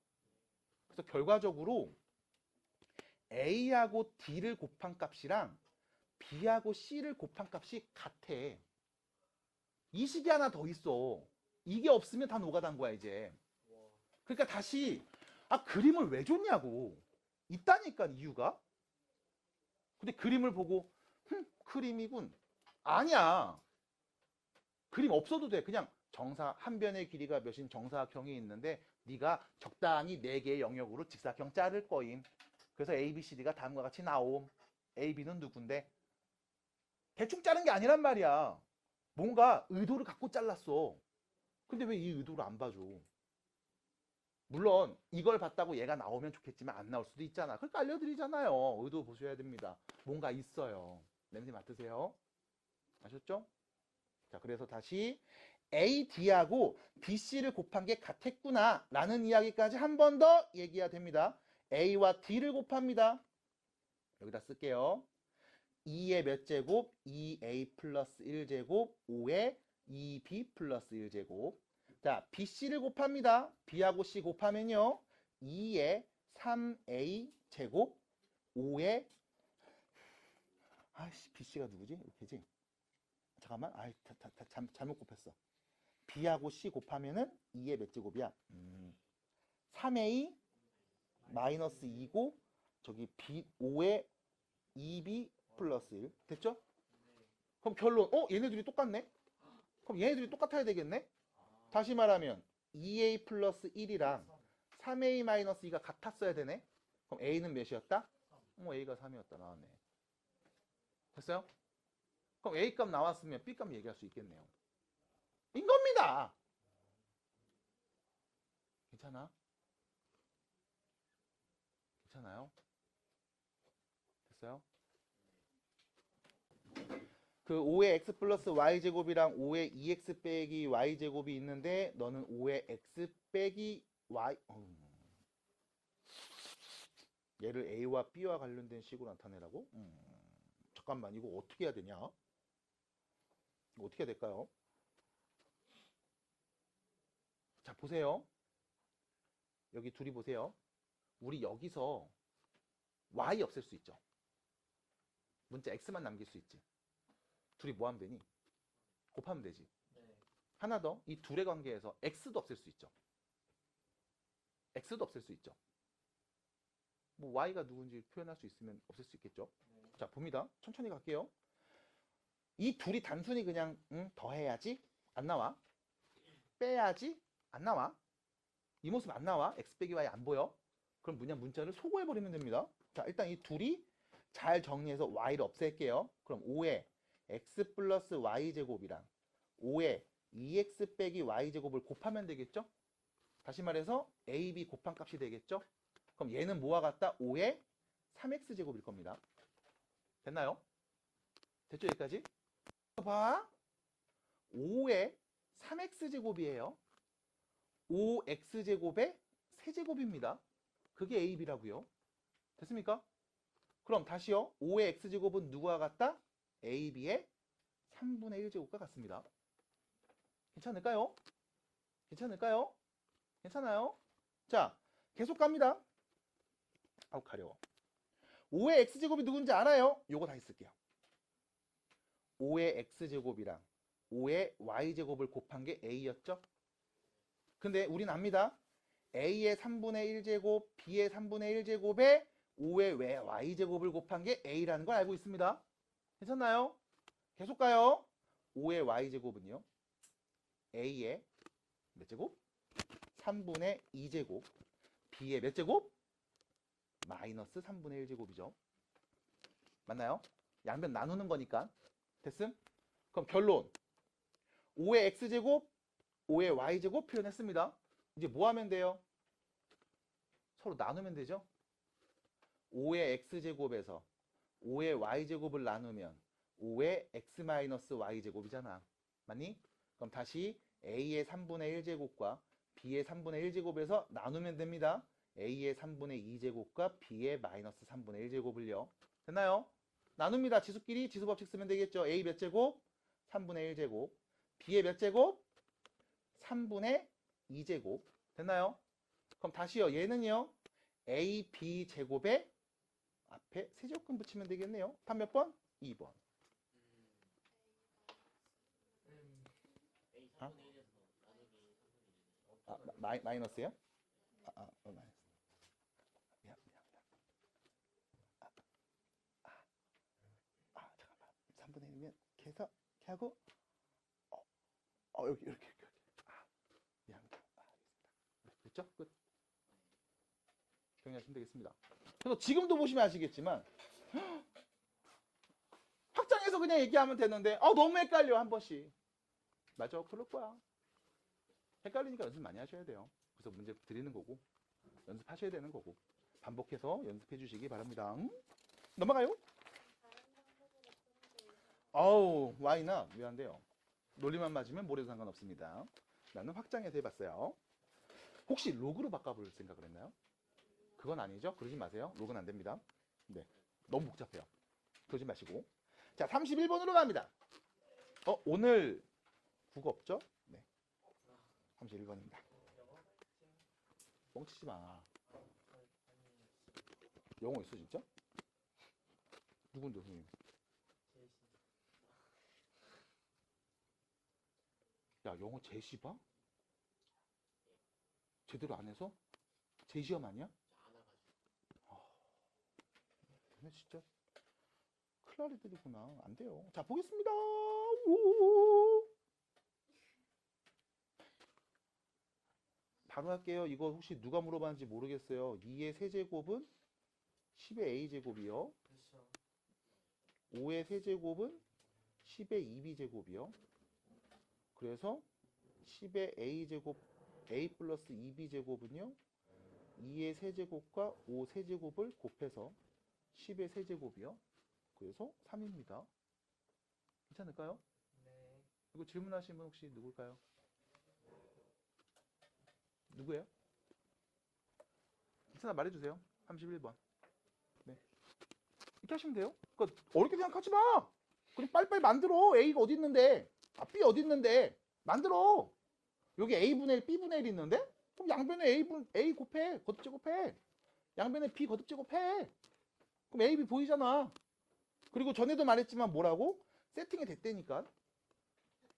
그래서 결과적으로 a하고 d를 곱한 값이랑 b하고 c를 곱한 값이 같아. 이 식이 하나 더 있어. 이게 없으면 다 노가다인 거야 이제. 그러니까 다시 그림을 왜 줬냐고. 있다니까 이유가. 근데 그림을 보고 그림이군. 아니야. 그림 없어도 돼. 그냥 한 변의 길이가 몇인 정사각형이 있는데 네가 적당히 4개의 영역으로 직사각형 자를 거임. 그래서 A, B, C, D가 다음과 같이 나옴. A, B는 누군데? 대충 자른 게 아니란 말이야. 뭔가 의도를 갖고 잘랐어. 근데 왜 이 의도를 안 봐줘? 물론 이걸 봤다고 얘가 나오면 좋겠지만 안 나올 수도 있잖아. 그러니까 알려드리잖아요. 의도 보셔야 됩니다. 뭔가 있어요. 냄새 맡으세요. 아셨죠? 자, 그래서 다시 A, D하고 B, C를 곱한 게 같았구나 라는 이야기까지 한 번 더 얘기해야 됩니다. A와 D를 곱합니다. 여기다 쓸게요. 2의 몇 제곱? 2A 플러스 1제곱 5의 2B 플러스 1제곱. 자, BC를 곱합니다. B하고 C 곱하면요. 2의 3A 제곱 5의 BC가 누구지? 이렇게지? 잠깐만. 잘못 곱했어. B하고 C 곱하면은 2의 몇 제곱이야? 3A 마이너스 2고 저기 B 5의 2B 플러스 1 됐죠? 그럼 결론 얘네들이 똑같네? 그럼 얘네들이 똑같아야 되겠네? 다시 말하면 2A 플러스 1이랑 3A 마이너스 2가 같았어야 되네? 그럼 A는 몇이었다? A가 3이었다. 나왔네. 됐어요? 그럼 A 값 나왔으면 B 값 얘기할 수 있겠네요. 인 겁니다. 괜찮아? 괜찮아요? 됐어요? 그 5의 x 플러스 y제곱이랑 5의 2x 빼기 y제곱이 있는데 너는 5의 x 빼기 y 얘를 a와 b와 관련된 식으로 나타내라고? 잠깐만 이거 어떻게 해야 되냐? 이거 어떻게 해야 될까요? 자 보세요. 여기 둘이 보세요. 우리 여기서 y 없앨 수 있죠. 문자 x만 남길 수 있지. 둘이 뭐 하면 되니? 곱하면 되지. 하나 더. 이 둘의 관계에서 x도 없앨 수 있죠. x도 없앨 수 있죠. 뭐 y가 누군지 표현할 수 있으면 없앨 수 있겠죠. 자 봅니다. 천천히 갈게요. 이 둘이 단순히 그냥 더해야지? 안 나와. 빼야지? 안 나와. 이 모습 안 나와. x 빼기 y 안 보여. 그럼 그냥 문자를 소거해버리면 됩니다. 자 일단 이 둘이 잘 정리해서 y를 없앨게요. 그럼 5의 x 플러스 y제곱이랑 5의 2x 빼기 y제곱을 곱하면 되겠죠? 다시 말해서 a, b 곱한 값이 되겠죠? 그럼 얘는 뭐와 같다? 5의 3x제곱일 겁니다. 됐나요? 됐죠? 여기까지? 봐. 5의 3x제곱이에요. 5x제곱의 세제곱입니다. 그게 a, b라고요. 됐습니까? 그럼 다시요. 5의 x제곱은 누구와 같다? AB의 3분의 1제곱과 같습니다. 괜찮을까요? 괜찮을까요? 괜찮아요? 자, 계속 갑니다. 아우 가려워. 5의 x제곱이 누군지 알아요? 요거 다시 쓸게요. 5의 x제곱이랑 5의 y제곱을 곱한 게 a였죠? 근데 우린 압니다. a의 3분의 1제곱, b의 3분의 1제곱에 5의 y제곱을 곱한 게 a라는 걸 알고 있습니다. 괜찮나요? 계속 가요. 5의 y제곱은요. a의 몇 제곱? 3분의 2제곱. b의 몇 제곱? 마이너스 3분의 1제곱이죠. 맞나요? 양변 나누는 거니까. 됐음? 그럼 결론. 5의 x제곱, 5의 y제곱 표현했습니다. 이제 뭐 하면 돼요? 서로 나누면 되죠? 5의 x제곱에서 5의 y제곱을 나누면 5의 x-y제곱이잖아. 맞니? 그럼 다시 a의 3분의 1제곱과 b의 3분의 1제곱에서 나누면 됩니다. a의 3분의 2제곱과 b의 마이너스 3분의 1제곱을요. 됐나요? 나눕니다. 지수끼리 지수법칙 쓰면 되겠죠. a 몇 제곱? 3분의 1제곱. b의 몇 제곱? 3분의 2제곱. 됐나요? 그럼 다시요. 얘는요. a, b 제곱에 앞에 세제곱근 붙이면 되겠네요. 답 몇 번? 2번. 아? 마이너스요? 마이너스. 미안. 잠깐만. 3분의 1이면 계속 이렇게 하고 이렇게. 미안합니다. 알겠습니다. 됐죠? 끝. 정리하시면 되겠습니다. 그래서 지금도 보시면 아시겠지만 확장해서 그냥 얘기하면 되는데 너무 헷갈려 한 번씩. 맞아, 그럴 거야. 헷갈리니까 연습 많이 하셔야 돼요. 그래서 문제 드리는 거고 연습하셔야 되는 거고 반복해서 연습해 주시기 바랍니다. 넘어가요. Y나 왜 안 돼요? 논리만 맞으면 뭐래도 상관없습니다. 나는 확장해서 해봤어요. 혹시 로그로 바꿔볼 생각을 했나요? 그건 아니죠? 그러지 마세요. 로그는 안 됩니다. 네, 너무 복잡해요. 그러지 마시고. 자, 31번으로 갑니다. 오늘 국어 없죠? 네, 31번입니다. 뻥치지 마. 영어 있어 진짜? 누군데 선생님? 야, 영어 제시봐? 제대로 안 해서? 제시험 아니야? 근데 진짜 큰일 날 애들이구나. 안 돼요. 자, 보겠습니다. 오! 바로 할게요. 이거 혹시 누가 물어봤는지 모르겠어요. 2의 세제곱은 10의 a제곱이요. 5의 세제곱은 10의 2b제곱이요. 그래서 10의 a제곱 a 플러스 2b제곱은요. 2의 세제곱과 5 세제곱을 곱해서 10의 세제곱이요. 그래서 3입니다. 괜찮을까요? 네. 이거 질문하신 분 혹시 누굴까요? 누구예요? 괜찮아, 말해주세요. 31번. 네. 이렇게 하시면 돼요. 그러니까 어렵게 생각하지 마. 그냥 빨리빨리 만들어. A가 어디 있는데? B 어디 있는데? 만들어. 여기 A분의 1, B분의 1 있는데? 그럼 양변에 A 곱해. 거듭제곱해. 양변에 B 거듭제곱해. 그럼 A, B 보이잖아. 그리고 전에도 말했지만 뭐라고? 세팅이 됐다니까.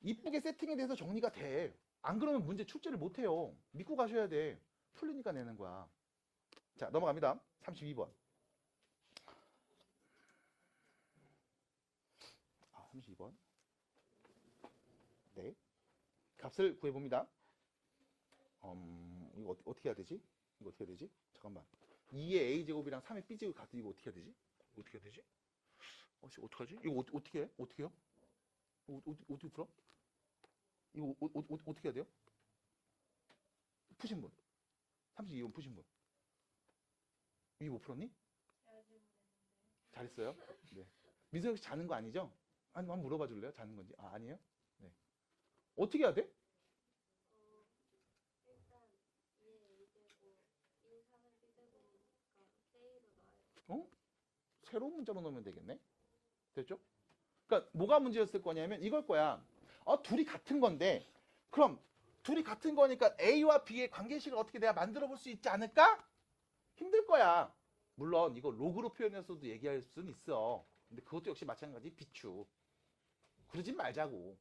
이쁘게 세팅이 돼서 정리가 돼. 안 그러면 문제 출제를 못 해요. 믿고 가셔야 돼. 풀리니까 내는 거야. 자, 넘어갑니다. 32번. 32번. 네. 값을 구해봅니다. 이거 어떻게 해야 되지? 이거 어떻게 해야 되지? 잠깐만. 2의 a제곱이랑 3의 b제곱 같은 이거 어떻게 해야 되지? 어떻게 해야 되지? 어떡하지? 이거 어떻게 해? 어떻게 해요? 어떻게 풀어? 이거 어떻게 해야 돼요? 푸신 분. 32번 푸신 분. 이거 못 풀었니? 잘했어요? 네. 민서 혹시 자는 거 아니죠? 한번 물어봐 줄래요? 자는 건지. 아니에요? 네. 어떻게 해야 돼? 일단 2의 a제곱 1, 3의 b제곱이니까 K로 넣어요. 새로운 문자로 넣으면 되겠네? 됐죠? 그러니까 뭐가 문제였을 거냐면 이걸 거야. 둘이 같은 건데 그럼 둘이 같은 거니까 A와 B의 관계식을 어떻게 내가 만들어 볼 수 있지 않을까? 힘들 거야. 물론 이거 로그로 표현해서도 얘기할 수는 있어. 근데 그것도 역시 마찬가지 비추. 그러지 말자고.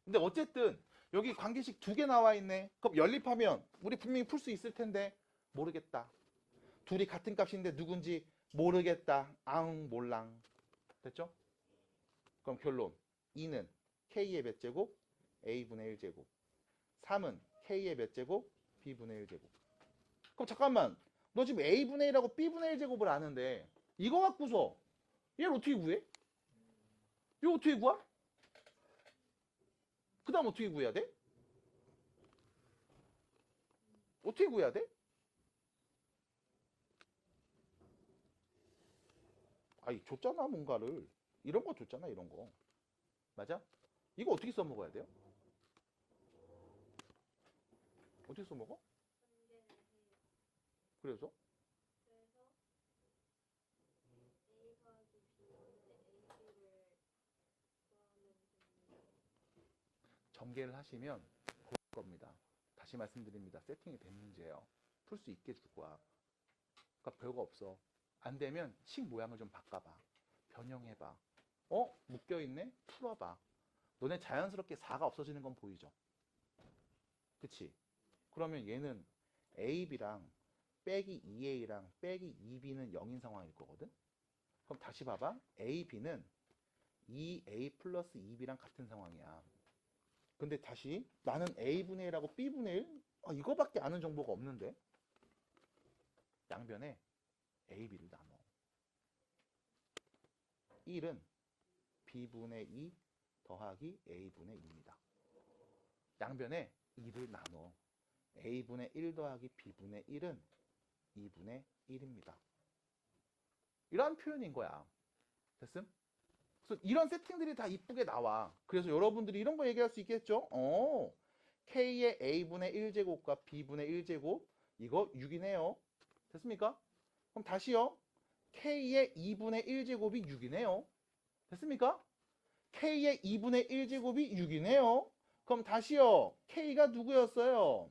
근데 어쨌든 여기 관계식 2개 나와 있네. 그럼 연립하면 우리 분명히 풀 수 있을 텐데 모르겠다. 둘이 같은 값인데 누군지 모르겠다. 아웅 몰랑. 됐죠? 그럼 결론. 2는 K의 몇 제곱? A분의 1제곱. 3은 K의 몇 제곱? B분의 1제곱. 그럼 잠깐만. 너 지금 A분의 1하고 B분의 1제곱을 아는데 이거 갖고서 얘를 어떻게 구해? 이거 어떻게 구하? 그 다음 어떻게 구해야 돼? 어떻게 구해야 돼? 아니 줬잖아 뭔가를. 이런 거 줬잖아 이런 거. 맞아? 이거 어떻게 써먹어야 돼요? 어떻게 써먹어? 전개를 해요. 그래서? 그래서 A 더하기 B분의 AB를 구하면 됩니다. 전개를 하시면 볼 겁니다. 다시 말씀드립니다. 세팅이 된 문제예요. 풀 수 있게 줄 거야. 그러니까 별거 없어. 안 되면 식 모양을 좀 바꿔봐. 변형해봐. 묶여있네? 풀어봐. 너네 자연스럽게 4가 없어지는 건 보이죠? 그치? 그러면 얘는 AB랑 빼기 2A랑 빼기 2B는 0인 상황일 거거든? 그럼 다시 봐봐. AB는 2A 플러스 2B랑 같은 상황이야. 근데 다시 나는 A분의 1하고 B분의 1? 이거밖에 아는 정보가 없는데? 양변에 AB를 나눠. 1은 B분의 2 더하기 A분의 2입니다. 양변에 2를 나눠. A분의 1 더하기 B분의 1은 2분의 1입니다. 이런 표현인 거야. 됐음? 그래서 이런 세팅들이 다 이쁘게 나와. 그래서 여러분들이 이런 거 얘기할 수 있겠죠? K의 A분의 1제곱과 B분의 1제곱 이거 6이네요. 됐습니까? 그럼 다시요. K의 2분의 1제곱이 6이네요. 됐습니까? K의 2분의 1제곱이 6이네요. 그럼 다시요. K가 누구였어요?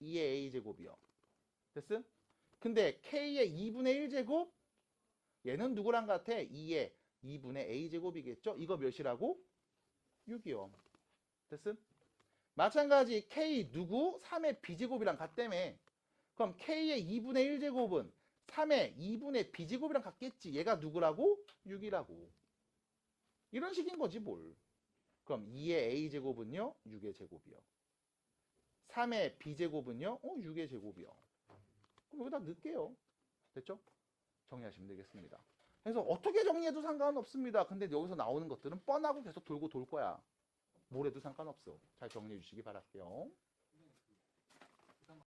2의 A제곱이요. 됐음? 근데 K의 2분의 1제곱? 얘는 누구랑 같아? 2의 2분의 A제곱이겠죠? 이거 몇이라고? 6이요. 됐음? 마찬가지 K 누구? 3의 B제곱이랑 같다며. 그럼 K의 2분의 1제곱은 3의 2분의 B제곱이랑 같겠지. 얘가 누구라고? 6이라고. 이런 식인 거지 뭘. 그럼 2의 A제곱은요? 6의 제곱이요. 3의 B제곱은요? 6의 제곱이요. 그럼 여기다 넣을게요. 됐죠? 정리하시면 되겠습니다. 그래서 어떻게 정리해도 상관없습니다. 근데 여기서 나오는 것들은 뻔하고 계속 돌고 돌 거야. 뭘 해도 상관없어. 잘 정리해 주시기 바랄게요.